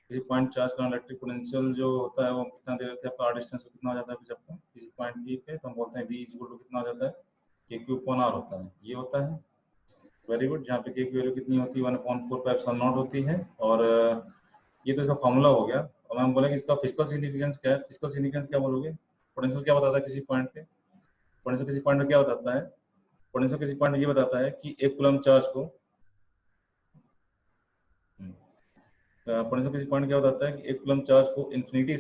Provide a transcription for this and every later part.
किसी point charge का electric potential जो होता है वो कितना दे देते हैं आपका, आर डिस्टेंस पे कितना हो जाता है कुछ आपका किसी पॉइंट पी पे, तो हम बोलते हैं v इज इक्वल टू कितना हो जाता है के क्यू अपॉन आर होता है, ये होता है। Very good. जहाँ पे के की वैल्यू कितनी होती है 1/4 होती है। और ये तो इसका फॉर्मूला हो गया। और हम बोलेंगे इसका फिजिकल सिग्निफिकेंस क्या है। फिजिकल सिग्निफिकेंस क्या बोलोगे, पोटेंशियल क्या बताता है किसी पॉइंट पे, पोटेंशियल किसी पॉइंट पे क्या बताता है, पोटेंशियल किसी पॉइंट में ये बताता है कि 1 कूलम चार्ज को, पोटेंशियल किसी पॉइंट क्या बताता है कि 1 कूलम चार्ज को इन्फिनिटी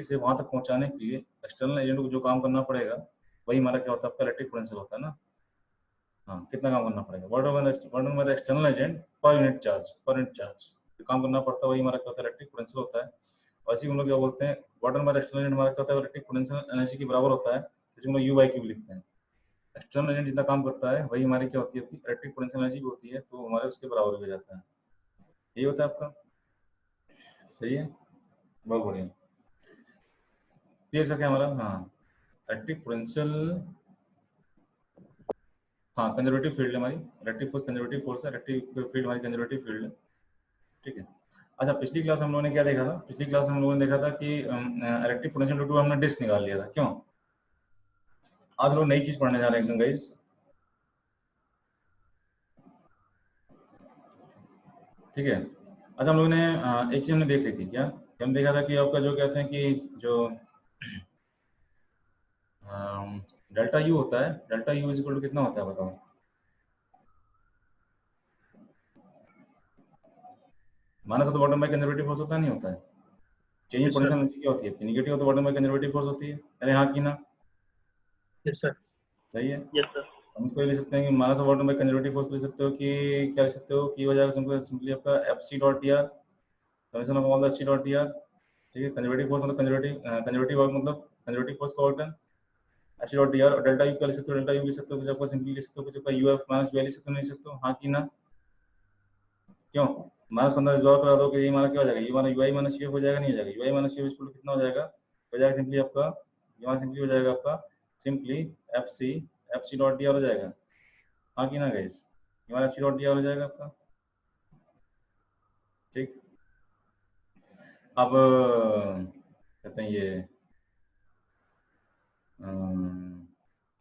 से वहां तक पहुंचाने के लिए एक्सटर्नल एजेंट को जो काम करना पड़ेगा वही हमारा क्या होता है आपका इलेक्ट्रिक पोटेंशियल होता है ना। हाँ, कितना काम करना पड़ेगा, what ever the external agent per unit charge जो काम करना पड़ता है वही हमारा क्या होता है इलेक्ट्रिक पोटेंशियल होता है। वैसे हम लोग क्या बोलते हैं, what ever the external agent हमारा क्या होता है इलेक्ट्रिक पोटेंशियल एनर्जी के बराबर होता है, जिसे हम लोग यू बाई क्यू लिखते हैं। एक्सटर्नल एजेंट जितना काम करता है वही हमारी क्या होती है इलेक्ट्रिक पोटेंशियल एनर्जी भी होती है, तो हमारे उसके बराबर हो जाता है। यही होता है आपका, सही है, बहुत बढ़िया। ये क्या हमारा, हाँ इलेक्ट्रिक पोटेंशियल, हाँ कंजर्वेटिव फील्ड है हमारी, इलेक्ट्रिक फोर्स कंजर्वेटिव फोर्स है, इलेक्ट्रिक फील्ड हमारी कंजर्वेटिव फील्ड है, ठीक है। अच्छा, पिछली क्लास हम लोगों ने क्या देखा था, पिछली क्लास में हम लोगों ने देखा था कि इलेक्ट्रिक पोटेंशियल ड्यू टू हमने डिस्क निकाल लिया था, क्यों। आज लोग नई चीज पढ़ने जा रहे हैं एकदम गाइस, ठीक है। अच्छा, हम लोगों ने एक चीज हमने देख ली थी क्या, कि हम देखा था कि आपका जो कहते हैं कि जो डेल्टा यू होता है, delta U is equal to कितना होता है बताओ। Minus of the bottom by conservative force होता नहीं होता है। Change in yes sir. Potential energy क्या होती है, negative of the bottom by conservative force होती है। अरे हाँ की ना, यस सर। सही है। Yes sir. हम इसको ले सकते हैं कि minus of bottom by conservative force ले सकते हो कि क्या ले सकते हो कि हो जाएगा सिंपली आपका F C dot T R, summation of all the C dot T R, ठीक है। कंजर्वेटिव फोर्स मतलब कंजर्वेटिव वर्क मतलब कंजर्वेटिव फोर्स का work done, F C dot T R. और डेल्टा यू क्या ले सकते हो, डेल्टा यू ले सकते हो कुछ आपका सिंपली ले सकते हो कुछ आपका यू एफ माइनस वी ले सकते हो, नहीं सकते हो, हाँ की ना, क्यों। माइनस को अंदर गौर करा दो कि ये हमारा क्या हो जाएगा, ये हमारा you I minus U F हो जाएगा, नहीं हो जाएगा, you I minus U F कितना हो जाएगा, हो जाएगा सिंपली आपका, यहाँ सिंपली हो जाएगा आपका simply F C dot D R हो जाएगा, हाँ की ना गाइस, हमारा F C dot D R हो जाएगा आपका, ठीक। अब कहते हैं ये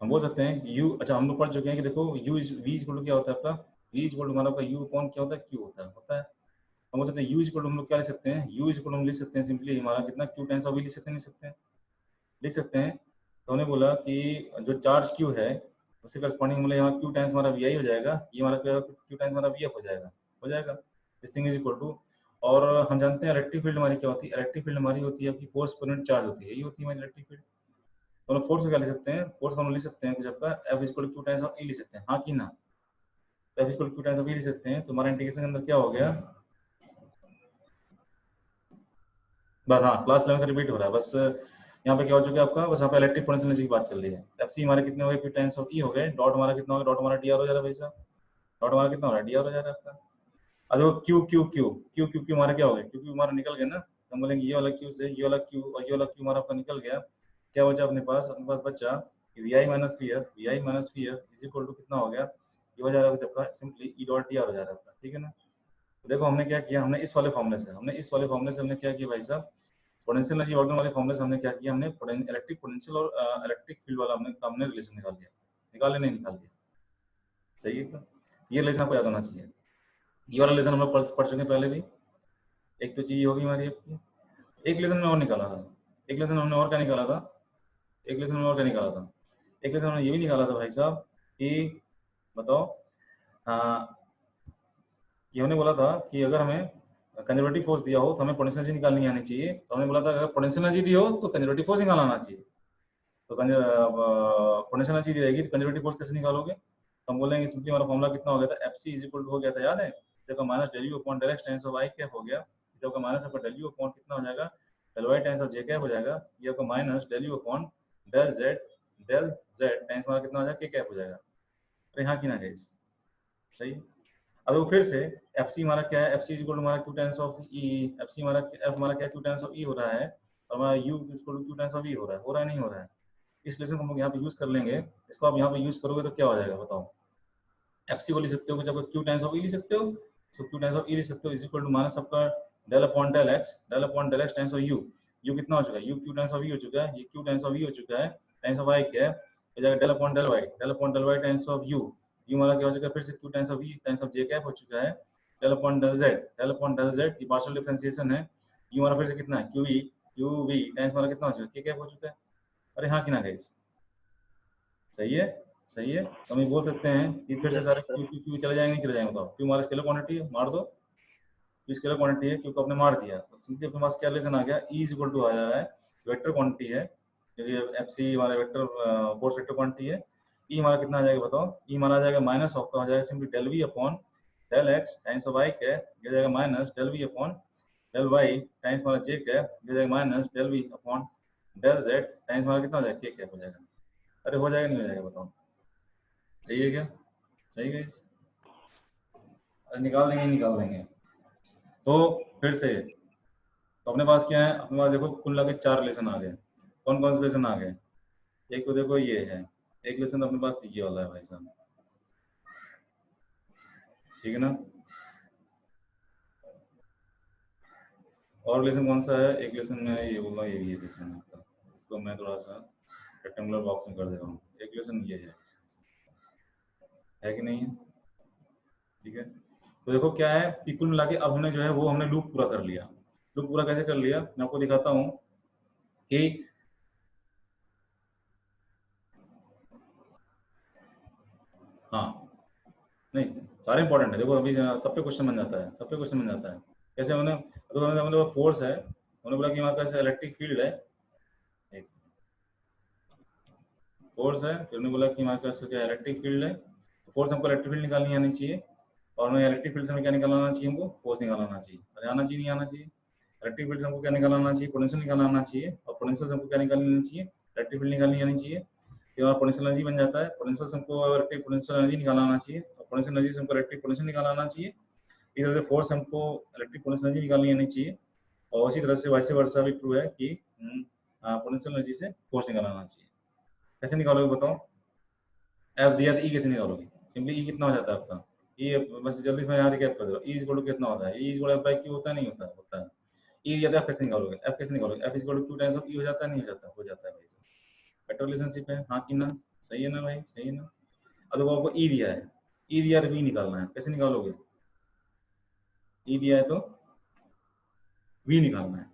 हम बोल सकते हैं कि u, अच्छा हम लोग पढ़ चुके हैं कि देखो u is v is equal to क्या होता है आपका, v इज इक्वल टू हमारा आपका u अपॉन क्या होता है, q होता है। हम बोल सकते हैं u इज इक्वल टू हम लोग क्या लिख सकते हैं, u इज इक्वल टू हम लिख सकते हैं सिंपली हमारा कितना q टाइम्स ऑफ v लिख सकते हैं, नहीं सकते हैं, लिख सकते हैं। तो हमने बोला कि जो चार्ज q है उससे करस्पॉन्डिंग मतलब यहाँ q टाइम्स हमारा vi हो जाएगा, ये हमारा क्या q टाइम्स हमारा vf हो जाएगा this thing is equal to. और हम जानते हैं इलेक्ट्रिक फील्ड हमारी क्या होती है, इलेक्ट्रिक फील्ड हमारी होती है आपकी फोर्स पर यूनिट चार्ज होती है, यही होती है हमारी इलेक्ट्रिक फील्ड। तो हम फोर्स क्या लिख सकते हैं, फोर्स हम लिख सकते हैं कुछ आपका F equal to times of E लिख सकते हैं, हाँ की ना, F equal to times of E लिख सकते हैं। तो हमारा इंटीग्रेशन के अंदर क्या हो गया, बस हाँ क्लास 11 का रिपीट हो रहा है बस, यहाँ पे क्या हो चुका है आपका, बस यहाँ पे इलेक्ट्रिक पोटेंशियल एनर्जी की बात चल रही है। एफ सी हमारे कितने हो गए, क्यू टाइम्स ऑफ ई हो गए, डॉट हमारा कितना हो गया, डॉट हमारा डी आर हो जा रहा है भाई साहब, डॉट हमारा कितना हो रहा है, डी आर हो जा रहा है आपका। अब देखो Q Q Q Q Q Q हमारा क्या हो गया, क्यू क्यू हमारा निकल गया ना, तो हम बोलेंगे ये वाला क्यू से ये वाला क्यू और ये वाला क्यू हमारा आपका निकल गया, क्या बचा अपने पास बचा V I minus V F is equal to कितना हो गया, ये हो जाएगा आपका simply E dot D R हो जा रहा है, ठीक है ना। तो देखो हमने क्या किया, हमने इस वाले फॉर्मूले से हमने क्या किया भाई साहब, पोटेंशियल एनर्जी वर्क डन वाले फॉर्मूले से हमने क्या किया, हमने इलेक्ट्रिक पोटेंशियल और इलेक्ट्रिक फील्ड वाला हमने रिलेशन निकाल लिया, नहीं निकाल लिया, सही है। तो ये रिलेशन आपको याद होना चाहिए, ये वाला लेसन हम लोग पढ़ चुके हैं पहले भी। एक तो चीज होगी हमारी आपकी, एक लेसन में और निकाला था, एक लेसन हमने और क्या निकाला था, एक लेसन में और क्या निकाला था, एक लेसन हमने ये भी निकाला था भाई साहब कि बताओ, कि हमने बोला था कि अगर हमें कंजर्वेटिव फोर्स दिया हो तो हमें पोटेंशियल एनर्जी निकालनी आनी चाहिए, तो हमने बोला था अगर पोटेंशियल एनर्जी दी हो तो कंजर्वेटिव फोर्स निकालना आना चाहिए। तो पोटेंशियल एनर्जी दी रहेगी तो कंजर्वेटिव फोर्स कैसे निकालोगे, तो हम बोलेंगे सिंपली हमारा फॉर्मूला कितना हो गया था, F C is equal to हो गया था, याद है, देखो minus del U upon del X times of I cap हो गया, जब का माइनस आपका डेल यू अपॉन कितना हो जाएगा, del Y times of J cap हो जाएगा, ये आपका minus del U upon del Z times हमारा कितना हो जाएगा, के कैप हो जाएगा। अरे हाँ की ना गाइस, सही। अब वो फिर से एफ सी हमारा क्या है, एफ सी इक्वल टू हमारा Q times of E, F C हमारा एफ हमारा क्या क्यू टाइम्स ऑफ ई हो रहा है, और हमारा U equal to Q times of E हो रहा है नहीं हो रहा है। इस लेसन को हम लोग यहाँ पे यूज कर लेंगे, इसको आप यहाँ पे यूज करोगे तो क्या हो जाएगा बताओ, एफ सी को लिख सकते हो कुछ आपका क्यू टाइम्स ऑफ ई लिख सकते हो, so Q times of E लिख सकते हो इज इक्वल टू माइनस आपका del upon del X times of U कितना हो चुका है, U Q times of U हो चुका है, ये क्यू टाइम्स ऑफ यू हो चुका है, टाइम्स ऑफ वाई क्या है, हो जाएगा del upon del Y times of U हमारा क्या हो चुका है, फिर से Q times of V times of J cap हो चुका है, डेल अपॉन डेल जेड ये पार्शियल डिफरेंशिएशन है, यू हमारा फिर से कितना है, क्यू वी टाइम्स हमारा कितना हो चुका है, के कैप हो चुका है। अरे हाँ कि ना गाइस, सही है, सही है। तो हम ये बोल सकते हैं कि फिर से Yes, सारे sir. क्यू क्यू क्यू चले जाएंगे, नहीं चले जाएंगे, बताओ, क्यू हमारा स्केलर क्वांटिटी है, मार दो, क्यू स्केलर क्वांटिटी है, क्यू को आपने मार दिया तो सिंपली अपने पास क्या रिलेशन आ गया, ई इज इक्वल टू आ जा रहा है वेक्टर क्वांटिटी है, क्योंकि एफ सी हमारा वेक्टर फोर्स वेक्टर क्वांटिटी है, ई हमारा कितना आ जाएगा बताओ, ई हमारा आ जाएगा माइनस ऑफ का हो जाएगा simply del V upon del X times of Y के, ये हो जाएगा minus del V upon del Y times हमारा जे के, ये हो जाएगा minus del V upon del Z times हमारा कितना हो जाएगा, के कैप हो जाएगा। अरे हो जाएगा नहीं हो जाएगा बताओ, सही है क्या, सही है। अरे निकाल देंगे, निकाल देंगे। तो फिर से तो अपने पास क्या है, अपने पास देखो कुल लगे 4 रिलेशन आ गए। कौन कौन से रिलेशन आ गए, एक तो देखो ये है, एक रिलेशन तो अपने पास ये वाला है भाई साहब, ठीक है ना। और रिलेशन कौन सा है, एक रिलेशन में ये बोल रहा हूँ, ये भी है रिलेशन आपका, इसको मैं थोड़ा सा रेक्टेंगुलर बॉक्स में कर दे रहा हूँ, एक रिलेशन ये है कि नहीं है, ठीक है। तो देखो क्या है कि कुल मिला के अब हमने जो है वो हमने लूप पूरा कर लिया। लूप पूरा कैसे कर लिया मैं आपको दिखाता हूँ कि हाँ, नहीं सारे इंपॉर्टेंट है, देखो अभी सब पे क्वेश्चन बन जाता है, सब पे क्वेश्चन बन जाता है। कैसे हमने, तो हमने मतलब फोर्स है, उन्होंने बोला कि हमारे पास इलेक्ट्रिक फील्ड है, एक फोर्स है, फिर उन्होंने बोला कि हमारे पास क्या इलेक्ट्रिक फील्ड है, तो फोर्स हमको इलेक्ट्रिक फील्ड निकालनी आनी चाहिए, और हमें इलेक्ट्रिक फील्ड से हमें क्या निकालना चाहिए, हमको फोर्स निकालना चाहिए, अरे आना चाहिए नहीं आना चाहिए, इलेक्ट्रिक फील्ड से हमको क्या निकालना चाहिए, पोटेंशियल निकालना चाहिए, और पोटेंशियल से हमको क्या निकालनी चाहिए, इलेक्ट्रिक फील्ड निकालनी आनी चाहिए, फिर हमारा पोटेंशियल एनर्जी बन जाता है, पोटेंशियल से हमको इलेक्ट्रिक पोटेंशियल एनर्जी निकालना आना चाहिए, और पोटेंशियल एनर्जी से हमको इलेक्ट्रिक पोटेंशियल निकालना आना चाहिए, इधर से फोर्स हमको इलेक्ट्रिक पोटेंशियल एनर्जी निकालनी आनी चाहिए, और उसी तरह से वैसे वर्षा भी ट्रू है कि पोटेंशियल एनर्जी से फोर्स निकालना आना चाहिए। कैसे निकालोगे बताओ, एफ दिया तो ई कैसे निकालोगे, सिंपली ई कितना हो जाता है आपका, ई बस जल्दी से यहाँ कैप कर दो, ई इक्वल टू कितना होता है, ई इक्वल टू क्यू होता है, नहीं होता है, होता है, ई दिया तो एफ कैसे निकालोगे, एफ कैसे निकालोगे, F equal to Q times of E हो जाता है, नहीं हो जाता, हो जाता है भाई, बेटर रिलेशनशिप है, हाँ कि ना, सही है ना भाई, सही है ना। अब देखो आपको ई दिया है, ई दिया है तो वी निकालना है, कैसे निकालोगे, ई दिया है तो वी निकालना है,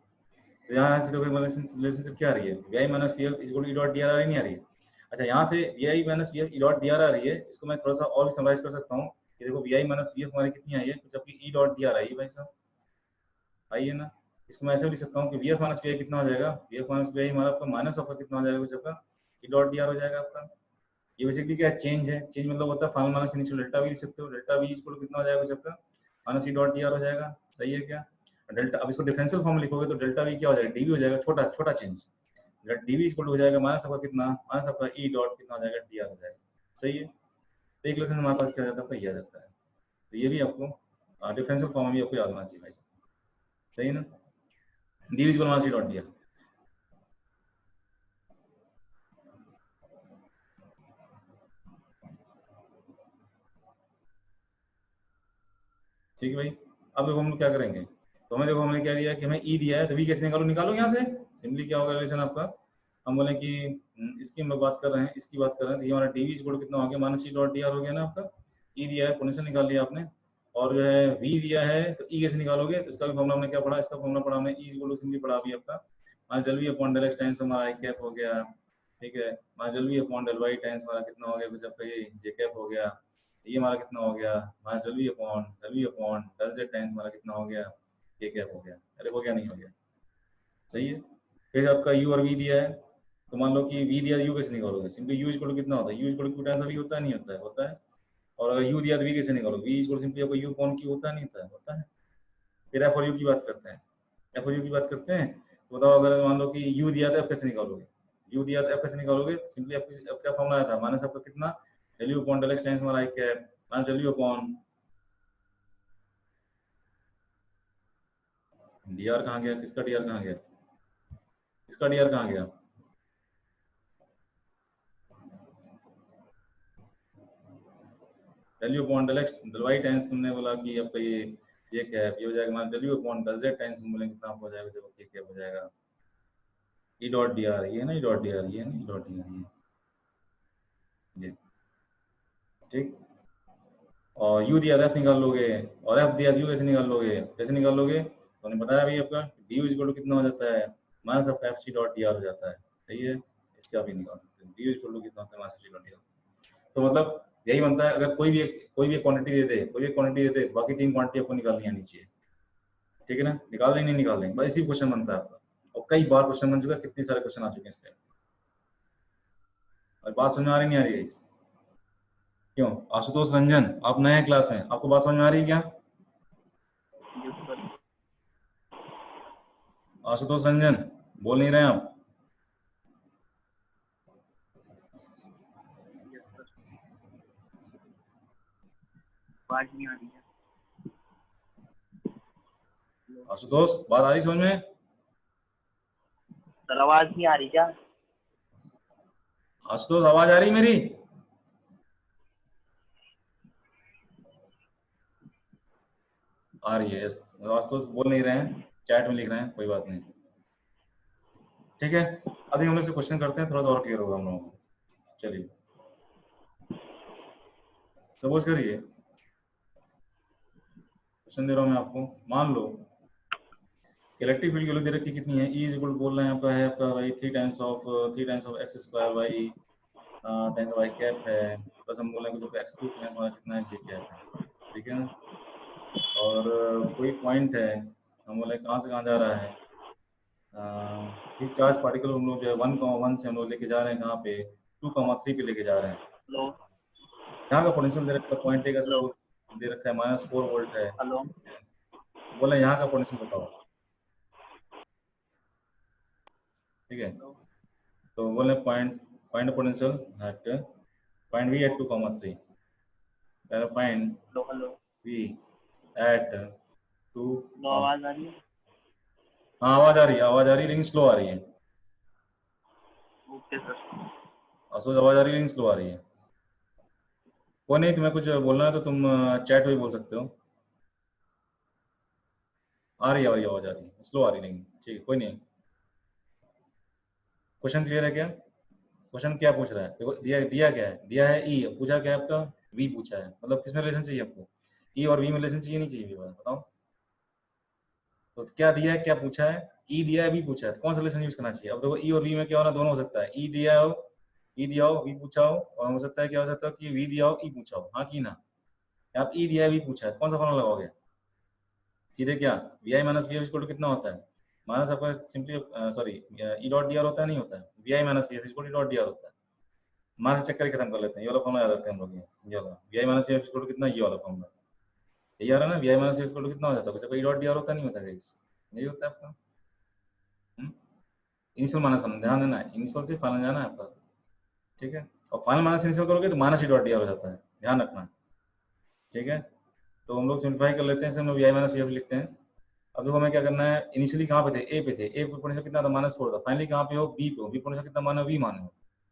तो यहाँ से देखो रिलेशनशिप क्या आ रही है, V I minus P F is equal to E dot D R आ रही नहीं आ रही है। अच्छा यहाँ से V I minus P F E dot D R आ रही है, इसको मैं थोड़ा सा और भी समराइज कर सकता हूँ कि देखो V I minus P F हमारी कितनी आई है, जबकि ई डॉट डी आर आई है भाई साहब, आई है ना। इसको मैं ऐसे भी लिख सकता हूँ कि V F minus P I कितना हो जाएगा, V F minus P I हमारा आपका माइनस आपका कितना हो जाएगा कुछ आपका, ई डॉट डी आर हो जाएगा आपका। ये बेसिकली क्या है, चेंज है, चेंज मतलब होता है final minus initial, delta we लिख सकते हो, डेल्टा वी इक्वल कितना हो जाएगा कुछ आपका minus E dot D R हो जाएगा, सही है क्या। डेल्टा अब इसको डिफरेंशियल फॉर्म लिखोगे तो डेल्टा वी क्या हो जाएगा, डीवी हो जाएगा, छोटा छोटा चेंज, डीवी इक्वल हो जाएगा माइनस आपका कितना, माइनस आपका ई डॉट कितना हो जाएगा, डी आर हो जाएगा, सही है। तो एक लेसन हमारे पास क्या हो जाता है आपका, ये आ जाता है। तो ये भी आपको डिफरेंशियल फॉर्म में भी आपको याद होना चाहिए भाई साहब, सही है ना, D V equal minus E dot D R. ठीक है भाई। अब देखो हम लोग क्या करेंगे, तो हमें देखो हमने क्या दिया कि हमें ई दिया है, तो वी कैसे निकालो, निकालो यहाँ से, सिंपली क्या होगा रिलेशन आपका, हम बोले कि इसकी हम लोग बात कर रहे हैं, इसकी बात कर रहे हैं, तो ये हमारा डीवी इक्वल कितना हो गया, minus E dot D R हो गया ना आपका, ई दिया है पोटेंशियल निकाल लिया आपने, और जो है वी दिया है तो ई कैसे निकालोगे, तो इसका भी फॉर्मुला हमने क्या पढ़ा, इसका फॉर्मुला पढ़ा हमने, ई इक्वल सिंपली पढ़ा अभी आपका minus del V upon del X times हमारा आई कैप हो गया, ठीक है, minus del V upon del Y times हमारा कितना हो गया कुछ आपका ये जे कैप हो गया, ये हमारा कितना हो गया minus del V upon del Z times हमारा कितना हो गया, ये कैप हो गया, अरे हो गया नहीं हो गया, सही है। फिर आपका यू और वी दिया है, तो मान लो कि वी दिया यू कैसे निकालोगे, सिंपली यू इक्वल कितना होता है, U equal Q times V होता है, नहीं होता है, होता है। और अगर यू दिया तो वी कैसे निकालोगे, वी इक्वल सिंपली आपको यू अपॉन क्यू होता है, नहीं होता है, होता है। फिर एफ और यू की बात करते हैं, एफ और यू की बात करते हैं, तो बताओ अगर मान लो कि यू दिया तो एफ कैसे निकालोगे, यू दिया तो एफ कैसे निकालोगे, सिंपली एफ क्या फॉर्मूला आया था, माइनस आपका कितना del U upon del X times हमारा एक minus del U upon D R कहाँ गया, किसका डी आर कहाँ गया, किसका डी आर कहाँ गया, del U upon del X del Y times हमने बोला कि आपका ये जे कैप, ये हो जाएगा हमारा W upon del Z times हम बोलेंगे कितना हो जाएगा, के कैप हो जाएगा ई डॉट डी आर, ये है ना ई डॉट डी आर, ये है ना ई डॉट डी आर, ये ठीक। और यू दिया एफ निकाल लोगे, और एफ दिया यू कैसे निकाल लोगे, कैसे निकाल लोगे, तो हमने बताया अभी आपका डी यू इक्वल टू कितना हो जाता है, minus of F C dot D R हो जाता है, सही है। इससे आप ये निकाल सकते हैं डी यू इक्वल टू कितना होता है, minus C dot D R. तो मतलब यही बनता है, अगर कोई भी एक क्वांटिटी दे दे, कोई भी क्वांटिटी दे दे, बाकी तीन क्वांटिटी आपको निकालनी आनी चाहिए, ठीक है ना। निकाल देंगे, नहीं निकाल देंगे, बस इसी क्वेश्चन बनता है आपका, और कई बार क्वेश्चन बन चुका है, कितने सारे क्वेश्चन आ चुके हैं इस पे। और बात समझ में आ रही नहीं आ रही है? क्यों आशुतोष रंजन, आप नए हैं क्लास में, आपको बात समझ में आ रही है क्या? आशुतोष रंजन बोल नहीं रहे हैं आप? आवाज नहीं आ रही है आशुतोष, बात आ रही समझ में? सर, आवाज नहीं आ रही क्या? आशुतोष आवाज आ रही मेरी? आ रही है, यस। आशुतोष बोल नहीं रहे हैं, चैट में लिख रहे हैं, कोई बात नहीं, ठीक है। अभी हम लोग से क्वेश्चन करते हैं, थोड़ा सा और क्लियर होगा हम लोगों को। चलिए सपोज करिए, क्वेश्चन दे रहा हूँ मैं आपको, मान लो इलेक्ट्रिक फील्ड की वैल्यू दे रखी कितनी है, ई इज इक्वल बोल रहे हैं आपका है आपका भाई 3 times of X square Y times Y cap है, प्लस हम बोलेंगे जो एक्स क्यूब टाइम्स हमारा कितना है जे कैप है, ठीक है ना। और कोई पॉइंट है, हम बोले कहाँ से कहाँ जा रहा है, ये चार्ज पार्टिकल हम लोग जो है 1,1 से हम लोग लेके जा रहे हैं कहाँ पे, 2,3 पे लेके जा रहे हैं। हेलो यहाँ का पोटेंशियल दे रखा है, पॉइंट ए का हेलो दे रखा है -4 वोल्ट है, हेलो बोले यहाँ का पोटेंशियल बताओ, ठीक है। हेलो तो बोले point point potential at point V at 2,3, find hello hello V at 2। Hello, आवाज आ रही है? हाँ आवाज आ रही है, आवाज आ रही है लेकिन स्लो आ रही है। Okay sir. अफसोस आवाज आ रही है लेकिन स्लो आ रही है। कोई नहीं, तुम्हें कुछ बोलना है तो तुम चैट में भी बोल सकते हो। आ रही है, आ रही है, आवाज आ रही है, स्लो आ रही है लेकिन, ठीक है कोई नहीं। क्वेश्चन क्लियर है क्या? क्वेश्चन क्या पूछ रहा है, देखो दिया दिया क्या है, दिया है ई, पूछा क्या है आपका, वी पूछा है, मतलब किसमें रिलेशन चाहिए आपको, ई और वी में रिलेशन चाहिए नहीं चाहिए, बताओ। तो क्या दिया है, क्या पूछा है, ई दिया है वी पूछा है, तो कौन सा रिलेशन यूज करना चाहिए। अब देखो ई और वी में क्या होना, दोनों हो सकता है, ई दिया हो, ई दिया हो वी पूछा हो, और हो सकता है क्या हो सकता है कि वी दिया हो ई पूछा हो, हाँ की ना। आप ई दिया है वी पूछा है, तो कौन सा फॉर्मूला लगाओगे, सीधे क्या V I minus V F equal to कितना होता है, माइनस आपका simply sorry E dot D R होता है, नहीं होता है, V I minus V F equal to dot D R होता है। मार्क्स चेक करके खत्म कर लेते हैं, ये वाला फॉर्मूला याद रखते हैं हम लोग, ये वाला V I minus V F equal to कितना, ये वाला फॉर्मूला यही आ रहा है ना, V I minus V F equal to कितना हो जाता है, कुछ ई डॉट डी आर होता नहीं होता गाइस, यही होता है आपका। इनिशियल माइनस फाइनल, ध्यान देना है, इनिशियल से फाइनल जाना है आपका, ठीक है। और फाइनल माइनस इनिशियल करोगे तो minus E dot D R हो जाता है, ध्यान रखना है, ठीक है। तो हम लोग सिंप्लीफाई कर लेते हैं, हम लोग V I minus V F लिखते हैं। अब देखो हमें क्या करना है, इनिशियली कहाँ पे थे, ए पे थे, ए पे पोटेंशियल कितना था, -4 था, फाइनली कहाँ पे हो, बी पे हो, बी पोटेंशियल कितना मानो, वी मानो,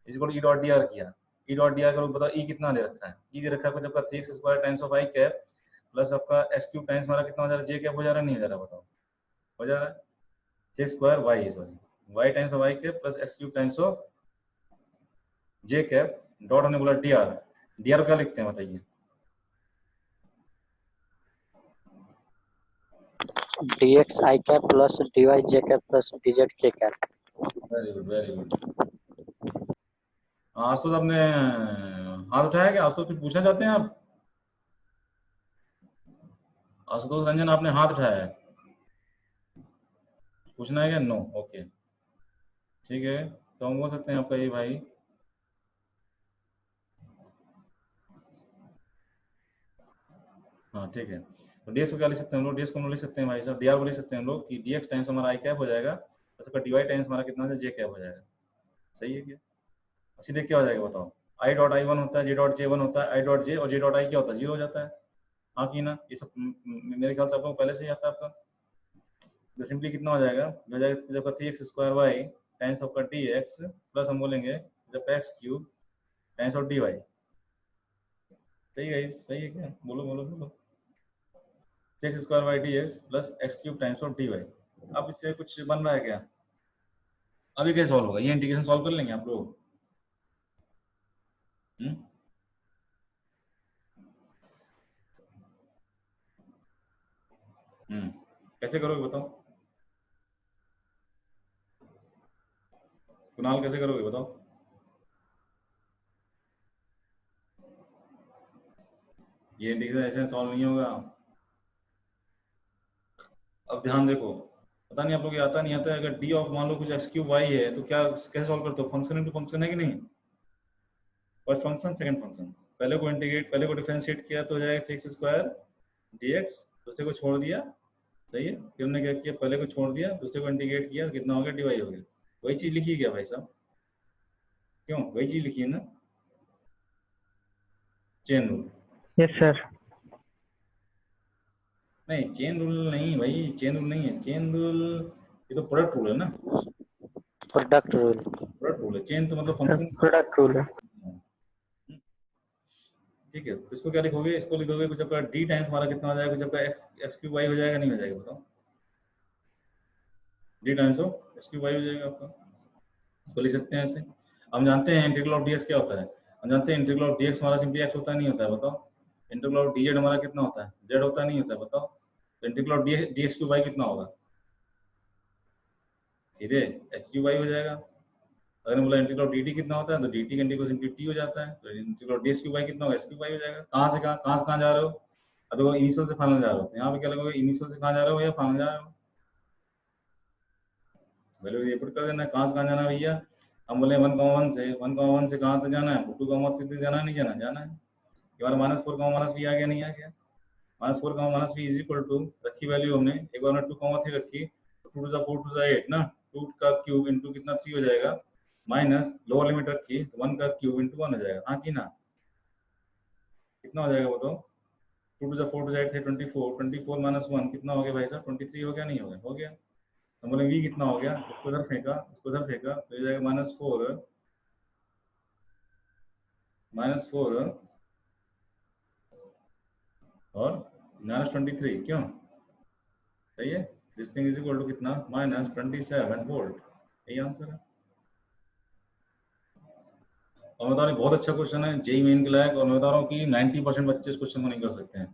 इसको ई डॉट डी आर किया, ई डॉट डी आर करो, बताओ ई कितना दे रखा है, ई दे रखा है कुछ आपका 3x square times of I cap plus आपका एक्स क्यूब टाइम्स हमारा कितना हो जा रहा है, जे कैप हो जा रहा है, नहीं हो जा रहा, बताओ। हो जा रहा है J square Y, sorry Y times of I cap plus X cube times of J cap, dot हमने बोला डी आर, डी आर क्या लिखते हैं बताइए। dx I cap plus dy j cap plus dz k cap। Very good very good. Ashutosh आपने हाथ उठाया क्या, आशुतोष कुछ पूछना चाहते हैं आप? आशुतोष रंजन आपने हाथ उठाया है, पूछना है क्या, नो, ओके ठीक है। तो हम बोल सकते हैं आपका ये भाई, हाँ ठीक है। तो डीएक्स को क्या लिख सकते हैं हम लोग, डीएक्स को हम लोग लिख सकते हैं भाई साहब, डीआर को लिख सकते हैं हम लोग कि डीएक्स टाइम्स हमारा आई कैप हो जाएगा, तो उसका डीवाई टाइम्स हमारा कितना है, जे कैप हो जाएगा, सही है क्या। सीधे क्या हो जाएगा बताओ, आई डॉट आई वन होता है, जे डॉट जे वन होता है, आई डॉट जे और जे डॉट आई क्या होता है, जीरो हो जाता है, हाँ की ना। ये सब मेरे ख्याल से आप लोग पहले से ही आता है आपका। तो सिंपली कितना हो जाएगा, हो जाएगा जब 3x square Y times of का डी एक्स प्लस हम बोलेंगे जब X cube times of D Y, सही है, सही है क्या, बोलो बोलो बोलो, X square Y D X plus X cube times of D Y. अब इससे कुछ बन रहा है क्या? अभी कैसे सॉल्व होगा? ये इंटीग्रेशन सॉल्व कर लेंगे आप लोग? कैसे करोगे बताओ? कुणाल कैसे करोगे बताओ? ये इंटीग्रेशन ऐसे सॉल्व नहीं होगा। अब ध्यान देखो, पता नहीं आप लोग ये आता नहीं आता है। अगर डी ऑफ मान लो कुछ एक्स क्यूब वाई है तो क्या कैसे सॉल्व करते हो? फंक्शन इनटू फंक्शन है कि नहीं? फर्स्ट फंक्शन सेकंड फंक्शन, पहले को इंटीग्रेट, पहले को डिफरेंशिएट किया तो हो जाएगा एक्स स्क्वायर dx, दूसरे को छोड़ दिया, सही है। फिर हमने क्या किया, पहले को छोड़ दिया, दूसरे को इंटीग्रेट किया, कितना हो गया? dy हो गया। वही चीज लिखी है क्या भाई साहब? क्यों? वही चीज लिखी है ना, चेन रूल। Yes sir. नहीं चेन रूल नहीं भाई, चेन रूल नहीं है। चेन रूल ये तो प्रोडक्ट रूल है ना, प्रोडक्ट रूल। प्रोडक्ट रूल है। चेन तो मतलब फंक्शन। प्रोडक्ट रूल है। ठीक है, तो इसको क्या लिखोगे? इसको लिखोगे कुछ आपका डी टाइम्स हमारा कितना हो जाएगा? कुछ आपका एक्स क्यूब वाई हो जाएगा, नहीं हो जाएगा बताओ? D times of X cube Y हो जाएगा आपका। इसको लिख सकते हैं ऐसे। हम जानते हैं इंटीग्रल ऑफ डीएक्स क्या होता है। हम जानते हैं इंटीग्रल ऑफ डीएक्स हमारा सिंपली एक्स होता है, नहीं होता है बताओ? इंटीग्रल ऑफ डीजेड हमारा कितना होता है? जेड होता है, नहीं होता है बताओ? तो integral of D X cube Y कितना होगा? सीधे एक्स क्यूब वाई हो जाएगा। अगर बोला इंटीग्रल ऑफ dt कितना होता है तो dt का इंटीग्रल सिंपली t हो जाता है, तो integral of dx cube Y कितना होगा? s क्यूब वाई हो जाएगा। कहाँ से कहाँ जा रहे हो? अब देखो इनिशियल से फाइनल जा रहे हो, तो यहाँ पे क्या लगेगा? इनिशियल से कहाँ जा रहे हो या फाइनल जा रहे हो? वैल्यू ये पुट कर देना है। कहाँ से कहाँ जाना है भैया? हम बोले 1,1 से, 1,1 से कहाँ तक जाना है? 2,3 तक जाना है, नहीं जाना? जाना है। ये बार -4,-v आ गया, नहीं आ गया? -4,-v इज इक्वल टू, रखी वैल्यू हमने, एक बार 2,3 रखी, 2 to 4 to 8 ना, 2 का क्यूब इंटू कितना 3 हो जाएगा, माइनस लोअर लिमिट रखी तो 1 का क्यूब इंटू 1 हो जाएगा। हाँ कि ना? कितना हो जाएगा बताओ? 2 to 4 to 8 से 24, 24 माइनस 1 कितना हो गया भाई साहब? 23 हो गया, नहीं हो गया? हो गया। तो बोले v कितना हो गया? इसको इधर फेंका, इसको इधर फेंका, तो हो जाएगा -4 और -23। क्यों? सही है। This thing is equal to कितना? -27 वोल्ट। यही आंसर है। और मैं बता रहा हूँ बहुत अच्छा क्वेश्चन है, जेई मेन के लायक। और मैं बता रहा हूँ कि 90% बच्चे इस क्वेश्चन को नहीं कर सकते हैं।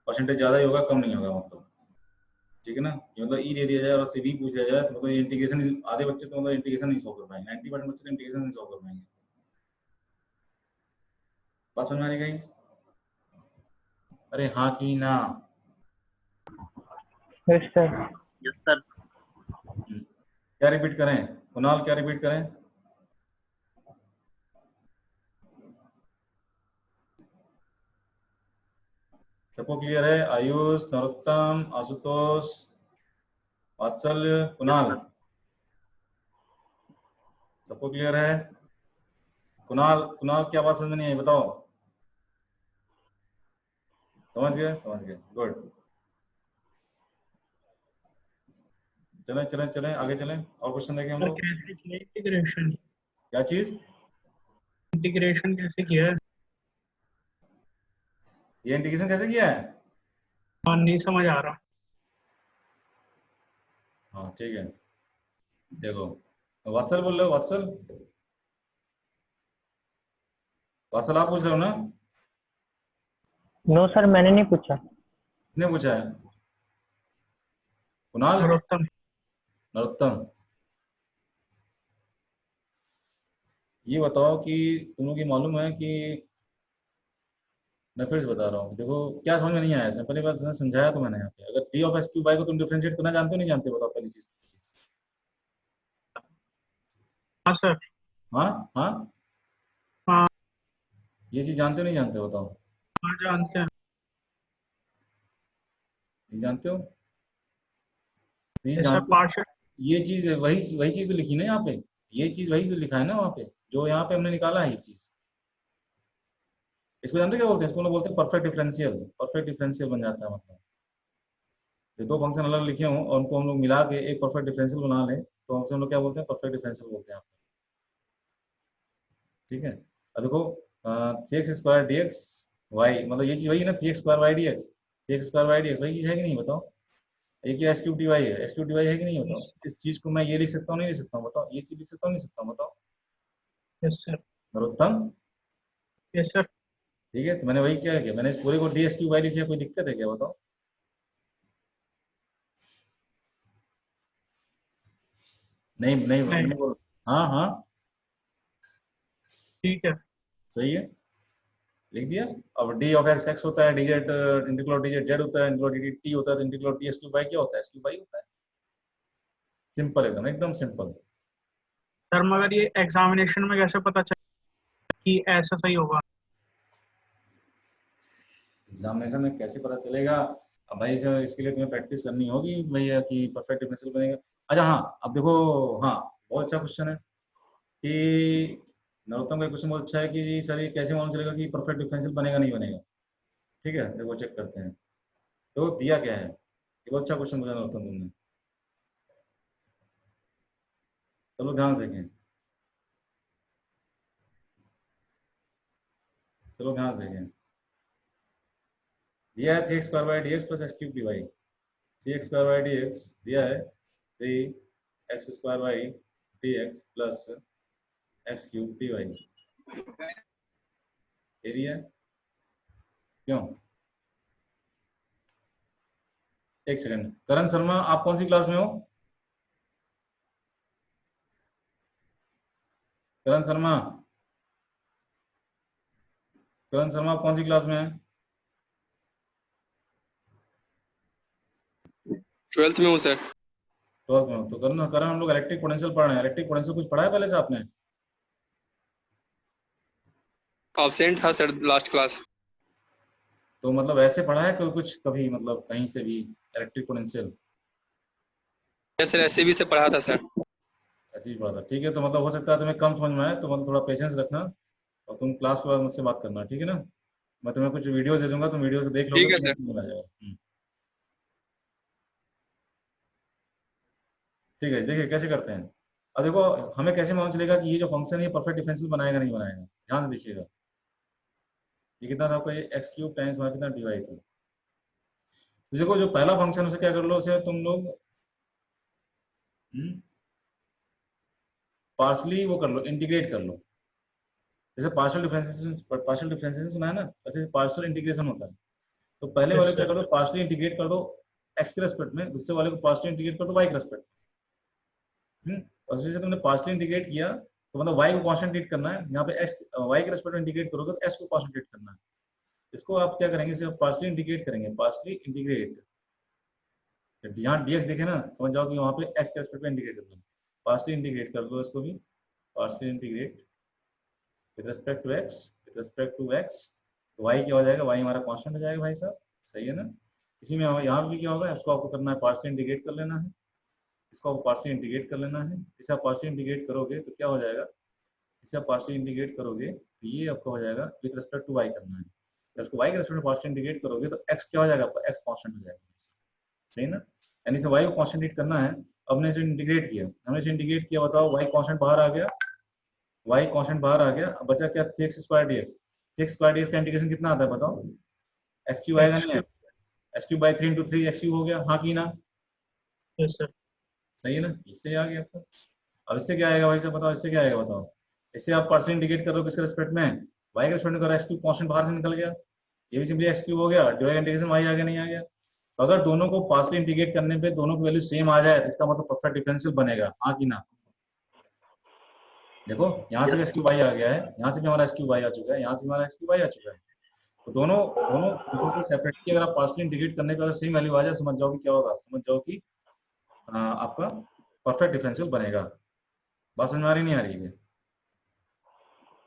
परसेंटेज ज्यादा ही होगा, कम नहीं होगा मतलब। ठीक है ना? ये मतलब ई दे दिया जाए और सी पूछ दिया जाए तो मतलब इंटीग्रेशन, आधे बच्चे तो मतलब इंटीग्रेशन नहीं सॉल्व कर पाएंगे, 90% बच्चे तो इंटीग्रेशन नहीं सॉल्व कर पाएंगे। बात समझ में आ रही गाइस? अरे हाँ कि ना? Yes sir. Yes sir. क्या रिपीट करें कुणाल, क्या रिपीट करें? सबको क्लियर है? आयुष, नरोत्तम, आशुतोष, वात्सल्य, कुणाल, सबको क्लियर है? कुणाल, कुणाल क्या बात समझ में नहीं आई बताओ? समझ गए? समझ गए, गुड। चलें चलें चलें आगे चलें, और क्वेश्चन देखें हम लोग। कैसे किया इंटीग्रेशन? क्या चीज? इंटीग्रेशन कैसे किया है? ये इंटीग्रेशन कैसे किया है? हाँ, नहीं समझ आ रहा। हाँ ठीक है, देखो वात्सल बोल रहे हो? वात्सल, वात्सल आप पूछ रहे हो ना? नो सर, मैंने नहीं पूछा। किसने पूछा है? कुणाल, नरोत्तम। नरोत्तम। ये बताओ कि तुम लोग ये मालूम है कि, मैं फिर से बता रहा हूँ, देखो क्या समझ में नहीं आया इसमें, पहली बात मैंने समझाया तो मैंने यहाँ पे, अगर D of X cube Y को तुम डिफरेंशिएट करना जानते हो नहीं जानते? बताओ पहली चीज। हाँ सर। हाँ हाँ, हाँ। ये चीज जानते हो नहीं जानते हो बताओ? हाँ, जानते हैं। नहीं जानते हो? ये ऐसा जानते, पार्शियल। ये चीज वही वही चीज तो लिखी ना यहाँ पे, ये चीज वही तो लिखा है ना वहाँ पे, जो यहाँ पे हमने निकाला है ये चीज। इसको जानते हो क्या बोलते हैं? इसको हम लोग बोलते हैं परफेक्ट डिफरेंशियल। परफेक्ट डिफरेंशियल बन जाता है मतलब, ये दो फंक्शन अलग लिखे हों और उनको हम लोग मिला के एक परफेक्ट डिफरेंशियल बना लें तो हमसे हम लोग क्या बोलते हैं? परफेक्ट डिफरेंशियल बोलते हैं। ठीक है, अब देखो 3x square D x Y, मतलब ये चीज वही है ना, 3x square Y D X. X square Y D X, वही चीज है कि नहीं बताओ? एक ही एस क्यूब डी वाई है, एस क्यूब डी वाई है कि नहीं बताओ? यस इस चीज को मैं ये लिख सकता हूँ नहीं लिख सकता हूँ बताओ? ये चीज लिख सकता हूँ नहीं लिख सकता हूँ बताओ? Yes sir. Narottam, yes sir. ठीक है, तो मैंने वही क्या किया, मैंने इस पूरे को डी एस क्यूब वाई लिखा, कोई दिक्कत है क्या बताओ? नहीं नहीं नहीं, नहीं बोल। हाँ हाँ, ठीक है। सही है, लिख दिया। अब डी ऑफ एक्स एक्स होता है, डीजेड इंटीग्रल डीजेड जेड होता है, इंटीग्रल डी टी होता है, तो integral T S cube Y क्या होता है? एस क्यूब वाई होता है। सिंपल, एकदम एकदम सिंपल। सर मगर ये एग्जामिनेशन में कैसे पता चला कि ऐसा सही होगा? एग्जामिनेशन में कैसे पता चलेगा? अब भाई सर इसके लिए तुम्हें प्रैक्टिस करनी होगी भैया कि परफेक्ट डिफरेंशियल बनेगा। अच्छा हाँ, अब देखो, हाँ, बहुत अच्छा क्वेश्चन है कि नरोत्तम का क्वेश्चन बहुत अच्छा है कि सर ये कैसे मालूम चलेगा कि परफेक्ट डिफरेंशियल बनेगा नहीं बनेगा? ठीक है, देखो चेक करते हैं। तो दिया क्या है, ये बहुत अच्छा क्वेश्चन पूछा नरोत्तम तुमने। चलो ध्यान से देखें, चलो ध्यान से देखें। दिया है 3x² plus X cube D Y. 3x² दिया है 3x² plus X cube D Y. Area क्यों? एक सेकंड, करण शर्मा आप कौन सी क्लास में हो? करण शर्मा, करण शर्मा आप कौन सी क्लास में है? 12th में हूँ सर। 12th में हो तो करण करण हम लोग इलेक्ट्रिक पोटेंशियल पढ़ रहे हैं। इलेक्ट्रिक पोटेंशियल कुछ पढ़ा है पहले से आपने? एब्सेंट था सर लास्ट क्लास। तो मतलब ऐसे पढ़ा है कोई कुछ कभी, मतलब कहीं से भी इलेक्ट्रिक पोटेंशियल? यस सर, ऐसे भी से पढ़ा था सर। ऐसे ही पढ़ा था, ठीक है। तो मतलब हो सकता है तुम्हें कम समझ में आए, तो मतलब थोड़ा पेशेंस रखना और तुम क्लास के बाद मुझसे बात करना, ठीक है ना? मैं तुम्हें कुछ वीडियोस दे दूंगा, तुम वीडियो को देख लोगे ठीक है तो सर। समझ में आ जाएगा। ठीक है, देखिए कैसे करते हैं। अब देखो, हमें कैसे मालूम चलेगा कि ये जो फंक्शन है परफेक्ट डिफरेंशियल बनाएगा नहीं बनाएगा? ध्यान से देखिएगा। ये कितना था आपका, ये एक्स क्यूब टाइम्स हमारा कितना डी वाई था। तो देखो जो पहला फंक्शन उसे क्या कर लो, उसे तुम लोग पार्सली वो कर लो, इंटीग्रेट कर लो। जैसे पार्शियल डिफरेंशिएशन सुना है ना, वैसे पार्शियल इंटीग्रेशन होता है। तो पहले यस वाले को क्या सर। कर दो, पार्शियली इंटीग्रेट कर दो एक्स के रेस्पेक्ट में, दूसरे वाले को पार्शियली इंटीग्रेट कर दो वाई के रेस्पेक्ट में। और जैसे तुमने पार्शियली इंटीग्रेट किया तो मतलब वाई को कांस्टेंट ट्रीट करना है, यहाँ पे एक्स वाई के रेस्पेक्ट में इंटीग्रेट करोगे तो एक्स को कांस्टेंट ट्रीट करना है। इसको आप क्या करेंगे, सिर्फ पार्शियली इंटीग्रेट करेंगे, पार्शियली इंटीग्रेट। यहाँ डीएक्स देखे ना, समझ जाओ कि वहाँ पे एक्स के रेस्पेक्ट में इंटीग्रेट करना है। पार्शियली इंटीग्रेट कर दो इसको भी, partially integrate with respect to X, with respect to X. तो वाई क्या हो जाएगा, वाई हमारा कांस्टेंट हो जाएगा भाई साहब, सही है ना? इसी में यहाँ भी क्या होगा, इसको आपको करना है पार्शियली इंटीग्रेट कर लेना है, इसको आपको पार्शियली इंटीग्रेट कर लेना है। इसे आप पार्शियली इंटीग्रेट करोगे तो क्या हो जाएगा, इसे आप पार्शियली इंटीग्रेट करोगे तो ये आपका हो जाएगा विद रिस्पेक्ट टू वाई करना है। जब इसको वाई के रिस्पेक्ट में पार्शियली इंटीग्रेट करोगे तो एक्स क्या हो जाएगा आपका, एक्स कांस्टेंट हो जाएगा, सही ना? यानी इसे वाई को कांस्टेंट करना है। अब हमने इसे इंटीग्रेट किया, हमने इसे इंटीग्रेट किया, बताओ वाई कांस्टेंट बाहर आ गया, वाई कांस्टेंट बाहर आ गया, अब बचा क्या, 3x² dx। 3x² dx का इंटीग्रेशन कितना आता है बताओ? एक्स क्यूब आएगा एक्स नहीं क्यूब। आएगा? X cube by 3 into 3 x cube हो गया, हाँ की ना? Yes sir. सही है ना, इससे आ गया आपका। अब इससे क्या आएगा भाई साहब बताओ, इससे क्या आएगा बताओ? इससे आप पार्शियल इंटीग्रेट करो किसके रिस्पेक्ट में, वाई के रिस्पेक्ट में करो, एक्स क्यूब कांस्टेंट बाहर से निकल गया, ये भी सिंपली एक्स क्यूब हो गया, डिवाइड इंटीग्रेशन वाई आ गया नहीं आ गया? तो अगर दोनों को पार्शियल इंटीग्रेट करने पे दोनों की वैल्यू सेम आ जाए तो इसका मतलब परफेक्ट डिफरेंशियल बनेगा, हाँ की ना? देखो यहाँ से भी एक्स क्यूब वाई आ गया है, यहाँ से भी हमारा एक्स क्यूब वाई आ चुका है, यहाँ से भी हमारा एक्स क्यूब वाई आ चुका है। तो दोनों दोनों फंक्शंस को सेपरेटली अगर आप पार्शियली इंटीग्रेट करने पे अगर सेम वैल्यू आ जाए, समझ जाओ कि क्या होगा, समझ जाओ कि आपका परफेक्ट डिफरेंशियल बनेगा। बात समझ में आ रही नहीं आ रही है?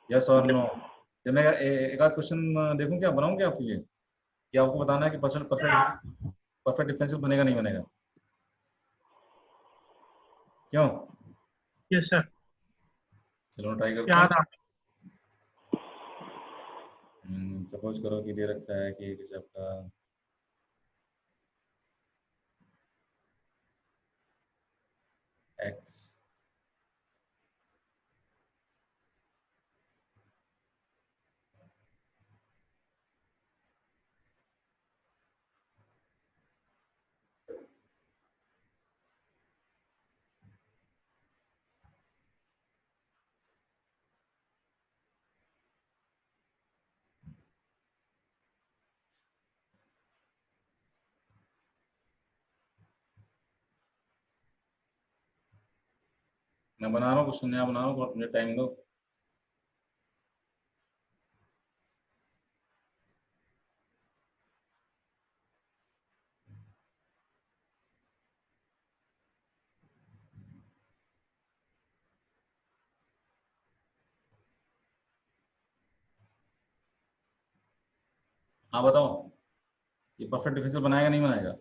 यस और नो? जब मैं एक आध क्वेश्चन देखूं क्या, बनाऊं क्या आपके लिए, कि आपको बताना है कि परफेक्ट परफेक्ट डिफरेंशियल बनेगा नहीं बनेगा? क्यों? Yes sir. चलो ट्राई करते याद हैं। आ। सपोज करो कि दे रखा है कि कुछ आपका एक्स मैं बना रहा हूँ, कुछ नया बना रहा हूँ, मुझे टाइम दो। हाँ बताओ, ये परफेक्ट डिफरेंशियल बनाएगा नहीं बनाएगा?